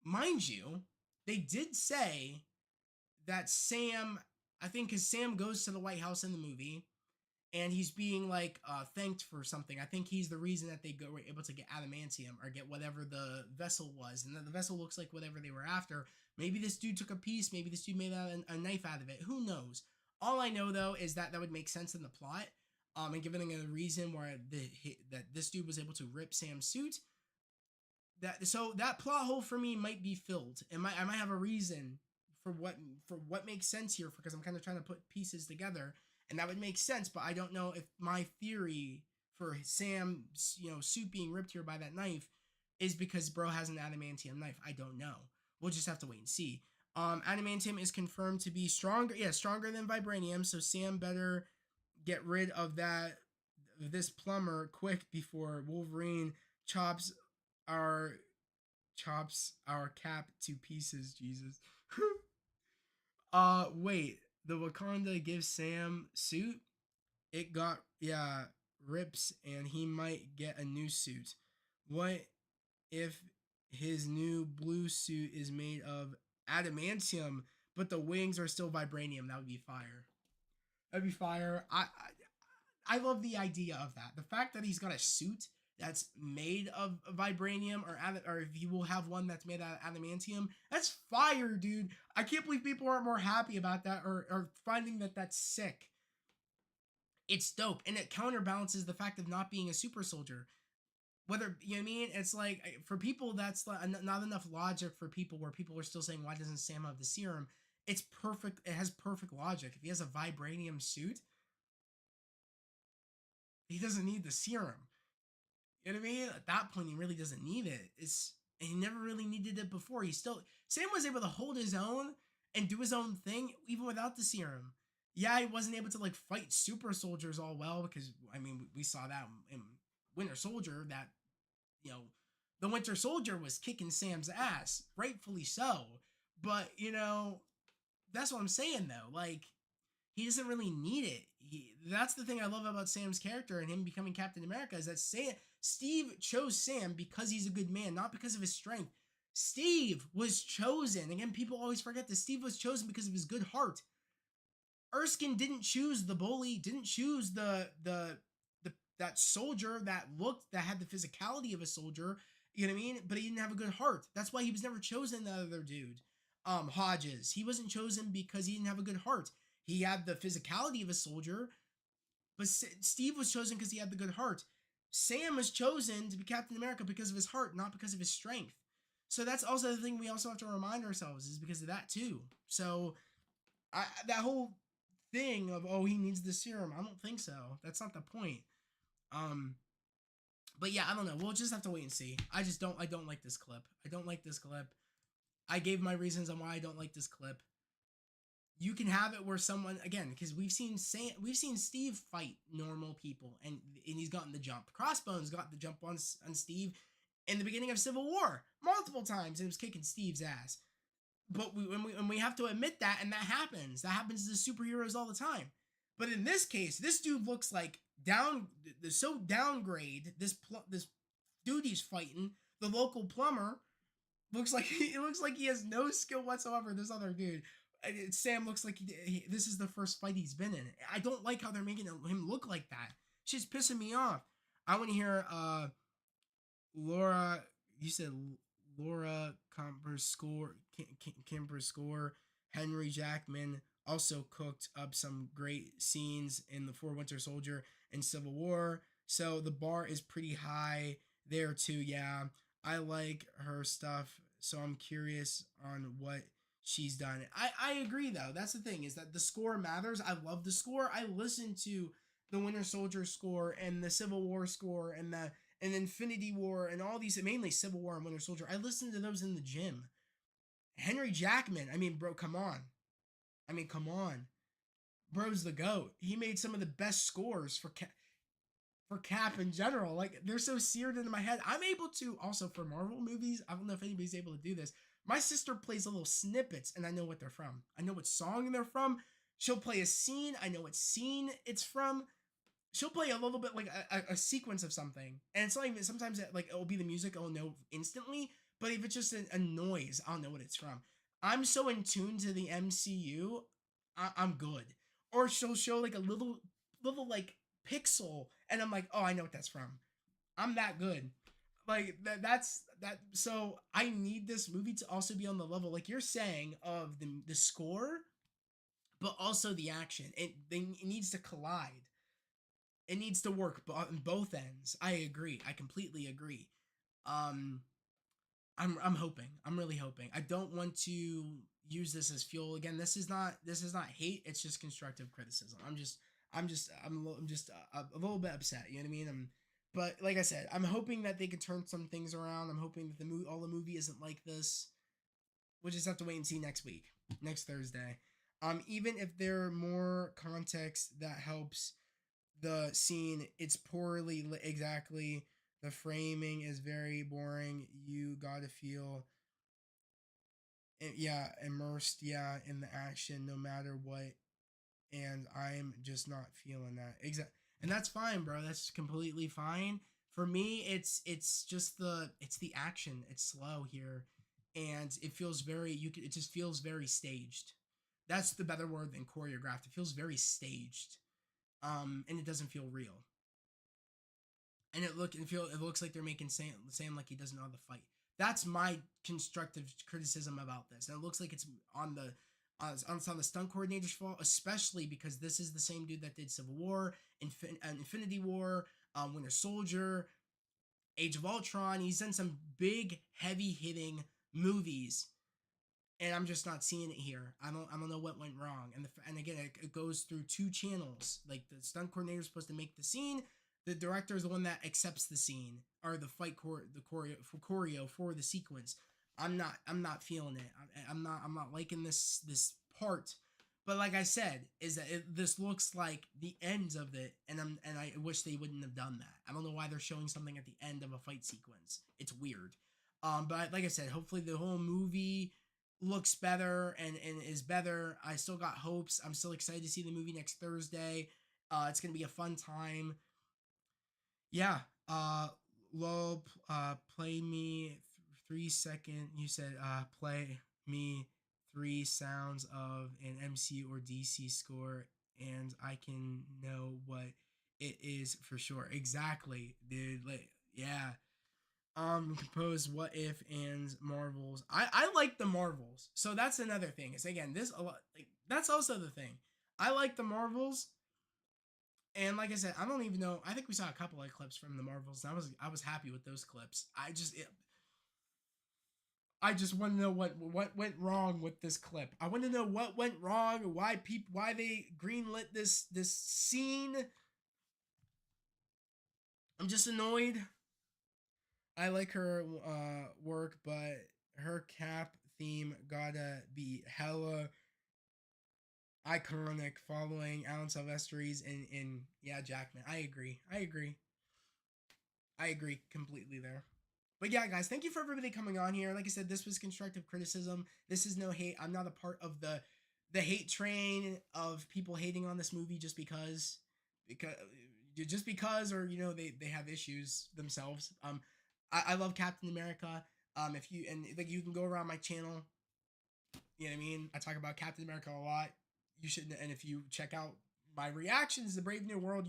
mind you, they did say that Sam, I think, because Sam goes to the White House in the movie, and he's being thanked for something. I think he's the reason that they were able to get adamantium, or get whatever the vessel was, and the vessel looks like whatever they were after. Maybe this dude took a piece. Maybe this dude made a knife out of it. Who knows? All I know though is that would make sense in the plot, and giving a reason where that this dude was able to rip Sam's suit. So that plot hole for me might be filled. I might have a reason for what makes sense here, because I'm kind of trying to put pieces together, and that would make sense. But I don't know if my theory for Sam's suit being ripped here by that knife is because bro has an adamantium knife. I don't know. We'll just have to wait and see. Adamantium is confirmed to be stronger than vibranium, so Sam better get rid of this plumber quick before Wolverine chops our cap to pieces. Jesus. Wait, the Wakanda gives Sam suit? It got, rips, and he might get a new suit. What if his new blue suit is made of adamantium, but the wings are still vibranium? That would be fire. That'd be fire. I love the idea of that. The fact that he's got a suit that's made of vibranium, or if you will have one that's made out of adamantium, that's fire, dude. I can't believe people aren't more happy about that, or finding that that's sick. It's dope, and it counterbalances the fact of not being a super soldier. Whether, you know what I mean? It's like, for people, that's not enough logic for people, where people are still saying, why doesn't Sam have the serum? It's perfect. It has perfect logic. If he has a vibranium suit, he doesn't need the serum. You know what I mean? At that point, he really doesn't need it. And he never really needed it before. Sam was able to hold his own and do his own thing even without the serum. Yeah, he wasn't able to like fight super soldiers all well because I mean we saw that in Winter Soldier that you know the Winter Soldier was kicking Sam's ass, rightfully so. But that's what I'm saying though. Like he doesn't really need it. That's the thing I love about Sam's character and him becoming Captain America is that Steve chose Sam because he's a good man, not because of his strength. Steve was chosen. Again, people always forget that Steve was chosen because of his good heart. Erskine didn't choose the bully, didn't choose the that soldier that had the physicality of a soldier, you know what I mean? But he didn't have a good heart. That's why he was never chosen, the other dude. Hodges. He wasn't chosen because he didn't have a good heart. He had the physicality of a soldier, but Steve was chosen because he had the good heart. Sam was chosen to be Captain America because of his heart, not because of his strength. So that's also the thing we also have to remind ourselves is because of that too. So that whole thing of he needs the serum, I don't think so. That's not the point. But yeah, I don't know. We'll just have to wait and see. I don't like this clip. I don't like this clip. I gave my reasons on why I don't like this clip. You can have it where someone, again, because we've seen Steve fight normal people and he's gotten the jump. Crossbones got the jump on Steve in the beginning of Civil War multiple times and it was kicking Steve's ass. But when we have to admit that, and that happens to the superheroes all the time. But in this case, this dude looks like downgrade. This dude he's fighting, the local plumber, looks like he has no skill whatsoever. This other dude, Sam, looks like this is the first fight he's been in. I don't like how they're making him look like that. She's pissing me off. I want to hear Laura. You said Laura Kemper's score. Henry Jackman also cooked up some great scenes in the For Winter Soldier and Civil War. So the bar is pretty high there too. Yeah, I like her stuff. So I'm curious on what she's done. I agree though. That's the thing is that the score matters. I love the score. I listen to the Winter Soldier score and the Civil War score and Infinity War and all these, mainly Civil War and Winter Soldier. I listen to those in the gym. Henry Jackman, I mean, bro, come on. Bro's the GOAT. He made some of the best scores for Cap in general. Like, they're so seared into my head. I'm able to, also for Marvel movies, I don't know if anybody's able to do this. My sister plays little snippets and I know what they're from. I know what song they're from. She'll play a scene. I know what scene it's from. She'll play a little bit like a sequence of something. And it's not even, sometimes it'll be the music I'll know instantly. But if it's just a noise, I'll know what it's from. I'm so in tune to the MCU, I'm good. Or she'll show like a little like pixel, and I'm like, oh, I know what that's from. I'm that good. Like that's that. So I need this movie to also be on the level, like you're saying, of the score, but also the action. It needs to collide. It needs to work on both ends. I agree. I completely agree. I'm hoping. I'm really hoping. I don't want to use this as fuel. Again, this is not hate. It's just constructive criticism. I'm just a little bit upset. You know what I mean? But like I said, I'm hoping that they can turn some things around. I'm hoping that the movie isn't like this. We'll just have to wait and see next Thursday. Even if there are more context that helps the scene, it's poorly exactly. The framing is very boring. You gotta feel, immersed, in the action, no matter what. And I'm just not feeling that. And that's fine, bro. That's completely fine. For me, it's just the action. It's slow here, and it feels it just feels very staged. That's the better word than choreographed. It feels very staged, and it doesn't feel real. And it looks like they're making Sam like he doesn't know how to fight. That's my constructive criticism about this. And it looks like it's on the stunt coordinator's fault, especially because this is the same dude that did Civil War, Infinity War, Winter Soldier, Age of Ultron. He's done some big, heavy hitting movies, and I'm just not seeing it here. I don't know what went wrong. And again, it goes through two channels. Like the stunt coordinator is supposed to make the scene. The director is the one that accepts the scene or the fight choreo for the sequence. I'm not feeling it. I'm not liking this part. But like I said, is that this looks like the ends of it, and I wish they wouldn't have done that. I don't know why they're showing something at the end of a fight sequence. It's weird. But like I said, hopefully the whole movie looks better and is better. I still got hopes. I'm still excited to see the movie next Thursday. It's gonna be a fun time. Yeah. Lol. Play me 3 second. You said play me 3 sounds of an MC or DC score, and I can know what it is for sure. Exactly, dude. Like, yeah. Compose What If and Marvels. I like the Marvels, so that's another thing. It's again this a lot. Like, that's also the thing. I like the Marvels, and like I said, I don't even know. I think we saw a couple of clips from the Marvels. And I was happy with those clips. I just want to know what went wrong with this clip. I want to know what went wrong, why they greenlit this scene. I'm just annoyed. I like her work, but her Cap theme gotta be hella iconic, following Alan Silvestri's in yeah, Jackman. I agree completely there. But yeah, guys, thank you for everybody coming on here. Like I said, this was constructive criticism. This is no hate. I'm not a part of the hate train of people hating on this movie just because or they have issues themselves. I love Captain America. If you and like you can go around my channel, you know what I mean? I talk about Captain America a lot. You should, and if you check out my reactions to Brave New World,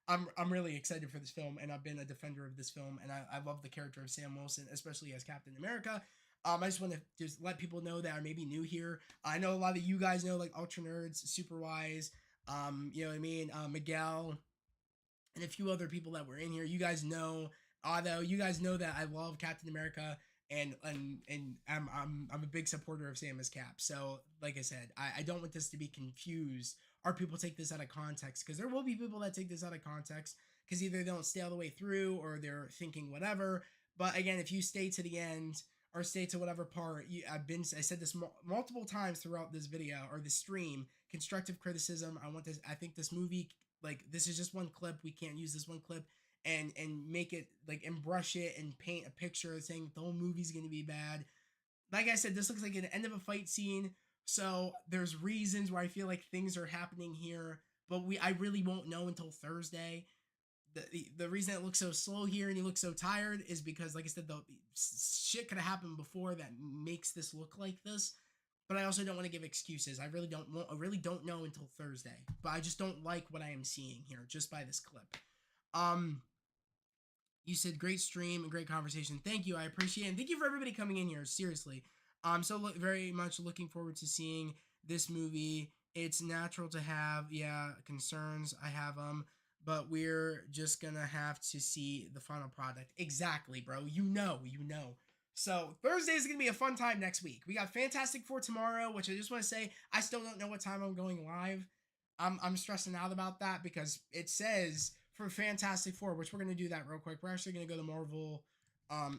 I'm really excited for this film, and I've been a defender of this film, and I love the character of Sam Wilson, especially as Captain America. I just want to just let people know that are maybe new here. I know a lot of you guys know, like Ultra Nerds, Superwise, you know what I mean, Miguel, and a few other people that were in here. You guys know, although you guys know that I love Captain America, and I'm a big supporter of Sam as Cap. So like I said, I don't want this to be confused, or people take this out of context, because there will be people that take this out of context because either they don't stay all the way through or they're thinking whatever. But again, if you stay to the end or stay to whatever part, I said this multiple times throughout this video or the stream. Constructive criticism. I think this movie, like, this is just one clip. We can't use this one clip and make it like and brush it and paint a picture saying the whole movie's gonna be bad. Like I said, this looks like an end of a fight scene. So there's reasons where I feel like things are happening here, but I really won't know until Thursday. The reason it looks so slow here and you look so tired is because, like I said, the shit could have happened before that makes this look like this. But I also don't want to give excuses. I really don't know until Thursday. But I just don't like what I am seeing here just by this clip. You said great stream and great conversation. Thank you. I appreciate it. And thank you for everybody coming in here. Seriously. I'm so very much looking forward to seeing this movie. It's natural to have, concerns. I have them. But we're just going to have to see the final product. Exactly, bro. You know. So Thursday is going to be a fun time next week. We got Fantastic Four tomorrow, which I just want to say, I still don't know what time I'm going live. I'm stressing out about that because it says for Fantastic Four, which we're going to do that real quick. We're actually going to go to Marvel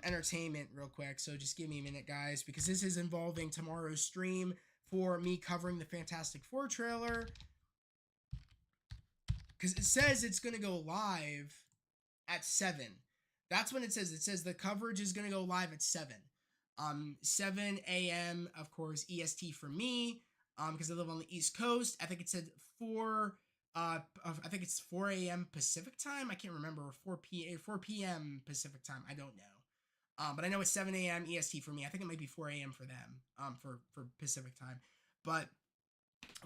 Entertainment real quick. So just give me a minute, guys, because this is involving tomorrow's stream for me covering the Fantastic Four trailer. Because it says it's going to go live at 7. That's when it says. It says the coverage is going to go live at 7. 7 a.m., of course, EST for me, because I live on the East Coast. I think it said 4 a.m. Pacific time. I can't remember, or 4 p.m. Pacific time. I don't know. But I know it's 7 a.m. EST for me. I think it might be 4 a.m. for them, for Pacific time. But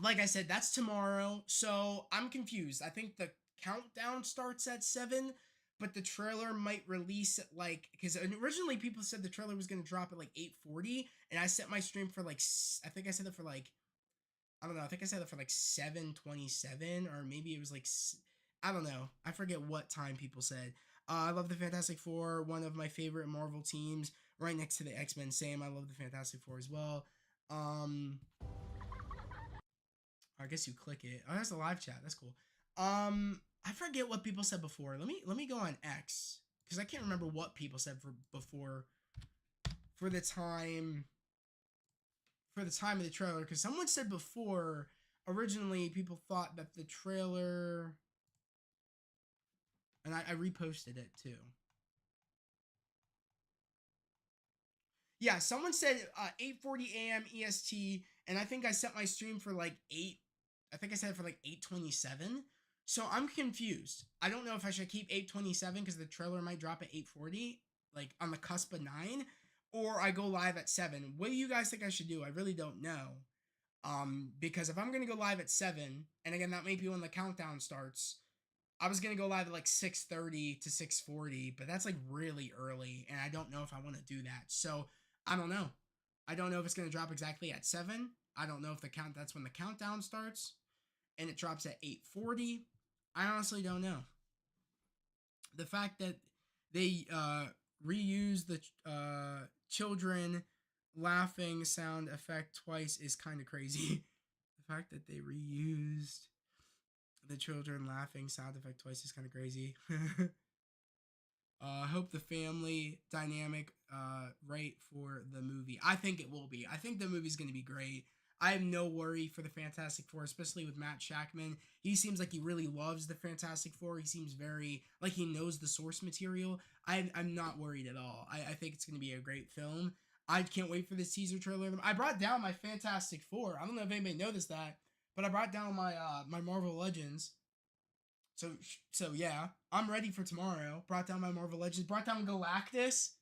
like I said, that's tomorrow. So I'm confused. I think the countdown starts at 7, but the trailer might release at because originally people said the trailer was going to drop at 8:40, and I set my stream for I think I said it for I don't know. I think I said it for 7:27, or maybe it was I don't know. I forget what time people said. I love the Fantastic Four, one of my favorite Marvel teams, right next to the X-Men. Same. I love the Fantastic Four as well. I guess you click it. Oh, that's a live chat. That's cool. I forget what people said before. Let me go on X because I can't remember what people said for before for the time of the trailer. Because someone said before originally people thought that the trailer, and I reposted it too. Yeah, someone said 8:40 a.m. EST, and I think I set my stream for like 8. I think I set it for like 8:27. So I'm confused. I don't know if I should keep 8:27 because the trailer might drop at 8:40, like on the cusp of 9, or I go live at 7. What do you guys think I should do? I really don't know. Because if I'm gonna go live at 7, and again that may be when the countdown starts. I was gonna go live at like 6:30 to 6:40, but that's like really early, and I don't know if I want to do that. So I don't know. I don't know if it's gonna drop exactly at 7. I don't know if that's when the countdown starts, and it drops at 8:40. I honestly don't know. The fact that they reuse the children laughing sound effect twice is kind of crazy. The fact that they reused the children laughing sound effect twice is kind of crazy. I hope the family dynamic right for the movie. I think it will be. I think the movie's going to be great. I have no worry for the Fantastic Four, especially with Matt Shakman. He seems like he really loves the Fantastic Four. He seems very like he knows the source material. I'm not worried at all. I think it's going to be a great film. I can't wait for this teaser trailer. I brought down my Fantastic Four. I don't know if anybody noticed that, but I brought down my my Marvel Legends. So yeah, I'm ready for tomorrow. Brought down my Marvel Legends. Brought down Galactus.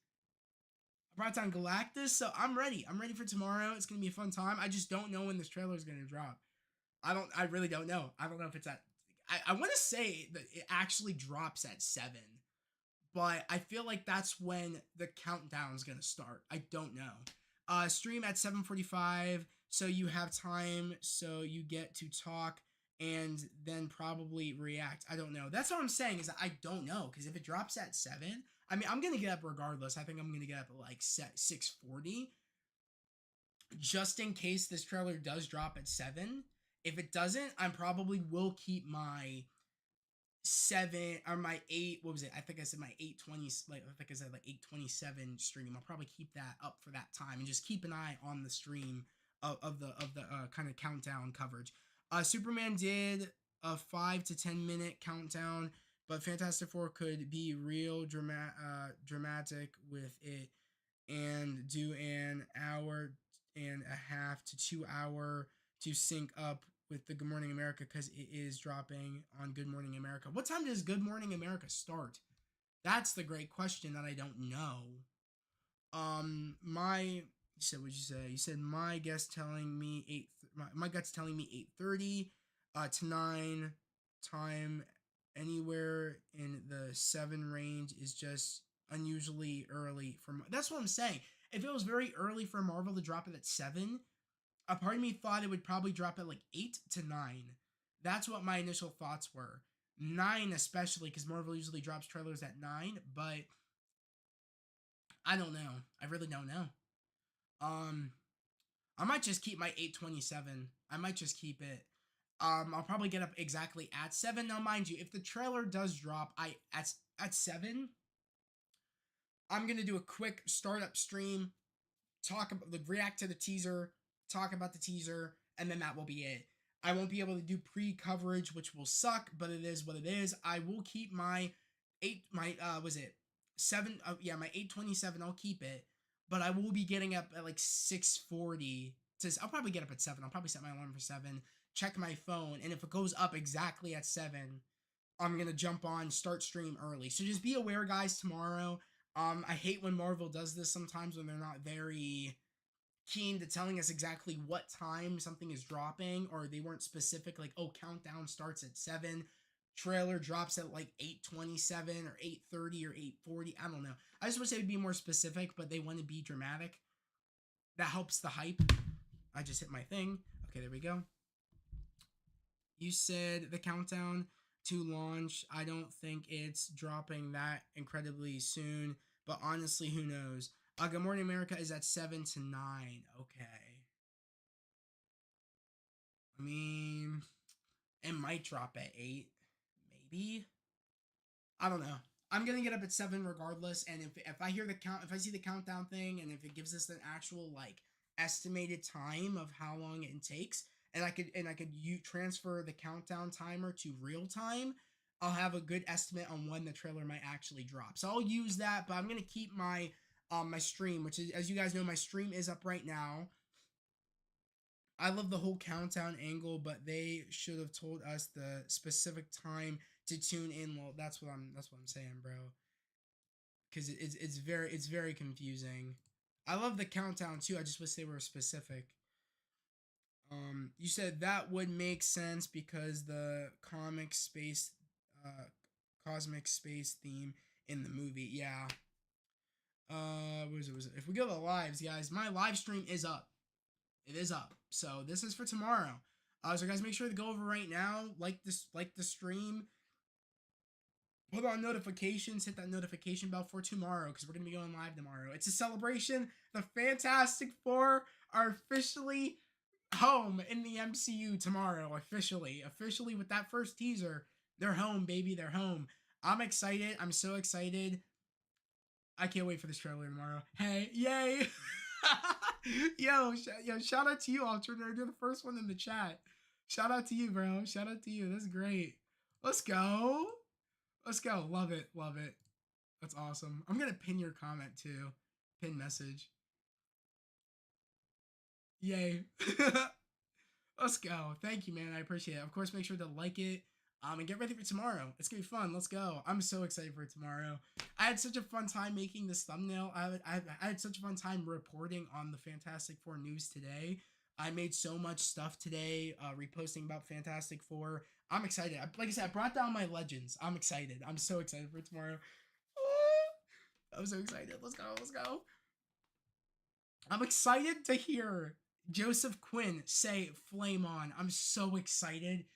I brought down Galactus, so I'm ready. I'm ready for tomorrow. It's gonna be a fun time. I just don't know when this trailer is gonna drop. I really don't know. I don't know if it's at. I want to say that it actually drops at 7, but I feel like that's when the countdown is gonna start. I don't know. Stream at 7:45, so you have time, so you get to talk and then probably react. I don't know. That's what I'm saying is that I don't know, because if it drops at 7, I mean, I'm gonna get up regardless. I think I'm gonna get up at like 6:40, just in case this trailer does drop at 7. If it doesn't, I probably will keep my 7 or my 8. What was it? I think I said my 8:20. Like I think I said like 8:27 stream. I'll probably keep that up for that time and just keep an eye on the stream of the kind of countdown coverage. Superman did a 5 to 10 minute countdown, but Fantastic Four could be real dramatic with it and do an hour and a half to 2 hour to sync up with the Good Morning America, because it is dropping on Good Morning America. What time does Good Morning America start? That's the great question that I don't know. You said, what'd you say? You said my gut's telling me my gut's telling me 8:30 to 9 time. Anywhere in the 7 range is just unusually early for. That's what I'm saying. If it was very early for Marvel to drop it at 7, a part of me thought it would probably drop at like 8 to 9. That's what my initial thoughts were. 9 especially, because Marvel usually drops trailers at 9, but I don't know. I really don't know. I might just keep my 8:27. I might just keep it. I'll probably get up exactly at 7. Now, mind you, if the trailer does drop at 7, I'm gonna do a quick startup stream, react to the teaser, talk about the teaser, and then that will be it. I won't be able to do pre-coverage, which will suck, but it is what it is. I will keep my 8:27. I'll keep it, but I will be getting up at like 6:40. I'll probably get up at 7. I'll probably set my alarm for 7. Check my phone, and if it goes up exactly at 7, I'm gonna jump on, start stream early. So just be aware, guys. Tomorrow, I hate when Marvel does this sometimes when they're not very keen to telling us exactly what time something is dropping, or they weren't specific, like, oh, countdown starts at 7, trailer drops at like 8:27 or 8:30 or 8:40. I don't know. I just wish they'd be more specific, but they want to be dramatic. That helps the hype. I just hit my thing. Okay, there we go. You said the countdown to launch. I don't think it's dropping that incredibly soon, but honestly, who knows? Good Morning America is at 7 to 9. Okay. I mean, it might drop at 8. maybe. I don't know. I'm gonna get up at 7 regardless, and if I hear the count, if I see the countdown thing, and if it gives us an actual like estimated time of how long it takes, and I could transfer the countdown timer to real time, I'll have a good estimate on when the trailer might actually drop. So I'll use that, but I'm gonna keep my my stream, which is, as you guys know, my stream is up right now. I love the whole countdown angle, but they should have told us the specific time to tune in. Well, that's what I'm saying, bro. Because it's very confusing. I love the countdown too. I just wish they were specific. You said that would make sense because the cosmic space theme in the movie. Yeah. What was it? If we go to the lives, guys, my live stream is up. It is up. So this is for tomorrow. So guys, make sure to go over right now, like the stream, put on notifications, hit that notification bell for tomorrow because we're gonna be going live tomorrow. It's a celebration. The Fantastic Four are officially home in the MCU tomorrow. Officially with that first teaser, they're home, baby. They're home. I'm excited. I'm so excited. I can't wait for this trailer tomorrow. Hey, yay! yo, shout out to you, Alternator. You're the first one in the chat. Shout out to you, bro. Shout out to you. That's great. Let's go. Let's go. Love it. Love it. That's awesome. I'm going to pin your comment too. Pin message. Yay. Let's go. Thank you, man. I appreciate it. Of course, make sure to like it. And get ready for tomorrow. It's gonna be fun. Let's go. I'm so excited for tomorrow. I had such a fun time making this thumbnail. I had such a fun time reporting on the Fantastic Four news today. I made so much stuff today, reposting about Fantastic Four. I'm excited. Like I said, I brought down my legends. I'm excited. I'm so excited for tomorrow. I'm so excited. Let's go. Let's go. I'm excited to hear Joseph Quinn say "Flame on." I'm so excited.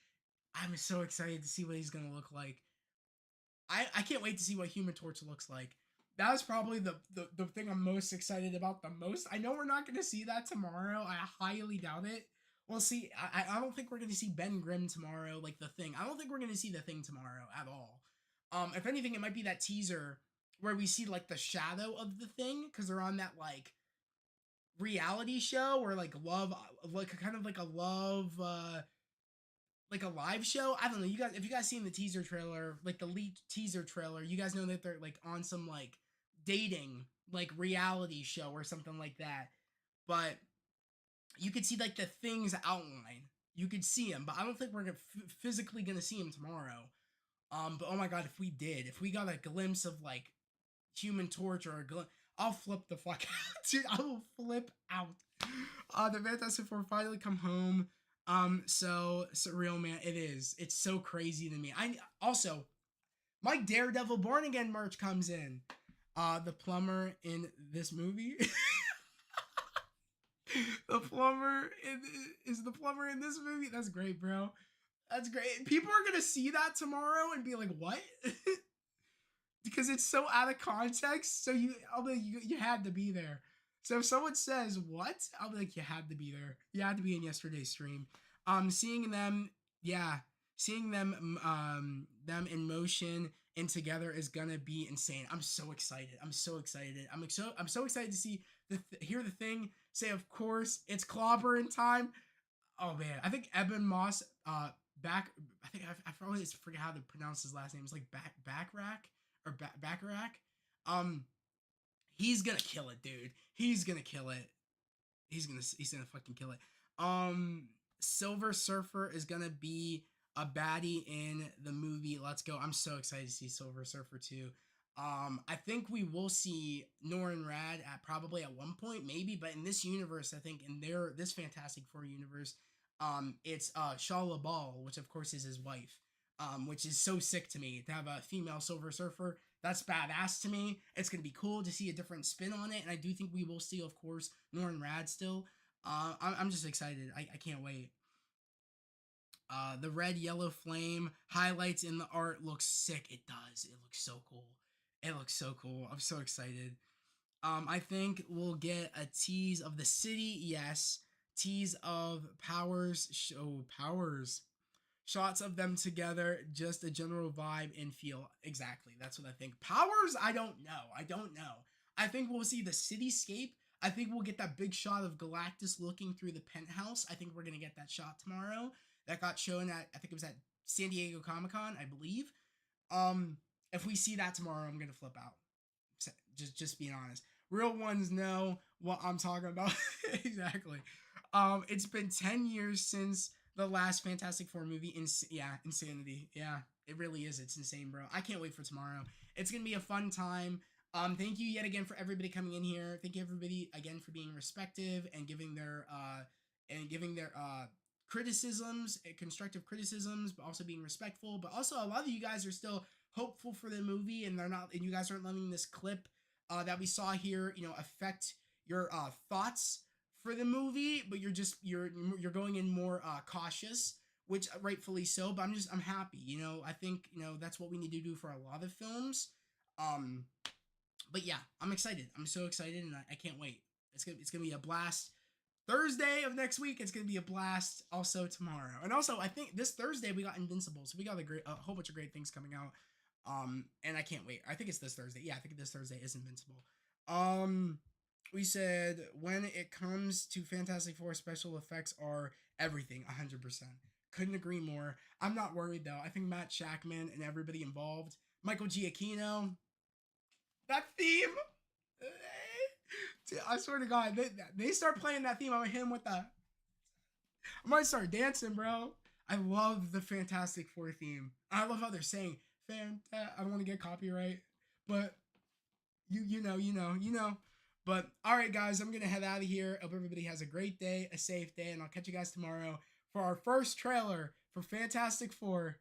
I'm so excited to see what he's gonna look like. I can't wait to see what Human Torch looks like. That is probably the thing I'm most excited about the most. I know we're not gonna see that tomorrow. I highly doubt it. We'll see. I don't think we're gonna see Ben Grimm tomorrow, like the Thing. I don't think we're gonna see the Thing tomorrow at all. If anything, it might be that teaser where we see like the shadow of the Thing because they're on that like reality show or like love, like kind of like a love. Like a live show. I don't know. You guys, if you guys seen the teaser trailer, like the leaked teaser trailer, you guys know that they're like on some like dating like reality show or something like that. But you could see like the Thing's outline. You could see him, but I don't think we're physically gonna see him tomorrow. But oh my god, if we got a glimpse of like Human Torch or a glimpse, I'll flip the fuck out, dude. I will flip out. The Fantastic Four finally come home. So surreal, man. It is. It's so crazy to me. I also, my Daredevil Born Again merch comes in. The plumber in this movie. The plumber is the plumber in this movie. That's great, bro. That's great. People are gonna see that tomorrow and be like, "What?" Because it's so out of context. So I'll be like, you had to be there. So if someone says what, I'll be like, you had to be there. You had to be in yesterday's stream. Seeing them them in motion and together is gonna be insane. I'm so excited. I'm so excited. I'm so excited to see hear the Thing say, of course, it's clobbering time. Oh man, I think Eben Moss I always forget how to pronounce his last name. It's like Backrack or Bacharach. He's gonna kill it, dude. He's gonna kill it. He's gonna fucking kill it. Silver Surfer is gonna be a baddie in the movie. Let's go. I'm so excited to see Silver Surfer too. I think we will see Norrin Rad probably at one point, maybe, but in this universe, I think in this Fantastic Four universe, it's Shia LaBeouf, which of course is his wife. Which is so sick to me to have a female Silver Surfer. That's badass to me. It's gonna be cool to see a different spin on it, and I do think we will see, of course, Norrin Rad still. I'm just excited. I can't wait. The red yellow flame highlights in the art looks sick. It does. It looks so cool. It looks so cool. I'm so excited. I think we'll get a tease of the city. Yes. Tease of Powers. Powers. shots of them together, just a general vibe and feel. Exactly, that's what I think. Powers, I don't know. I think we'll see the cityscape. I think we'll get that big shot of Galactus looking through the penthouse. I think we're gonna get that shot tomorrow. That got shown at, I think it was at San Diego Comic-Con, I believe. If we see that tomorrow, I'm gonna flip out. Just being honest. Real ones know what I'm talking about. Exactly. It's been 10 years since the last Fantastic Four movie. Insanity. Yeah, it really is. It's insane, bro. I can't wait for tomorrow. It's gonna be a fun time. Thank you yet again for everybody coming in here. Thank you everybody again for being respective and giving their criticisms, constructive criticisms, but also being respectful. But also, a lot of you guys are still hopeful for the movie, and you guys aren't letting this clip that we saw here, affect your thoughts for the movie. But you're going in more cautious, which rightfully so. But I'm happy. I think that's what we need to do for a lot of films. But yeah, I'm excited. I'm so excited, and I can't wait. It's gonna be a blast. Thursday of next week, it's gonna be a blast. Also tomorrow, and also I think this Thursday we got Invincible, so we got a whole bunch of great things coming out. And I can't wait. I think it's this Thursday. Yeah, I think this Thursday is Invincible. We said when it comes to Fantastic Four, special effects are everything. 100%. Couldn't agree more. I'm not worried though. I think Matt Shackman and everybody involved, Michael Giacchino, that theme. I swear to God, they start playing that theme. I'm gonna hit him with that. I might start dancing, bro. I love the Fantastic Four theme. I love how they're saying I don't want to get copyright, but you know. But all right, guys, I'm gonna head out of here. Hope everybody has a great day, a safe day, and I'll catch you guys tomorrow for our first trailer for Fantastic Four.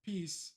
Peace.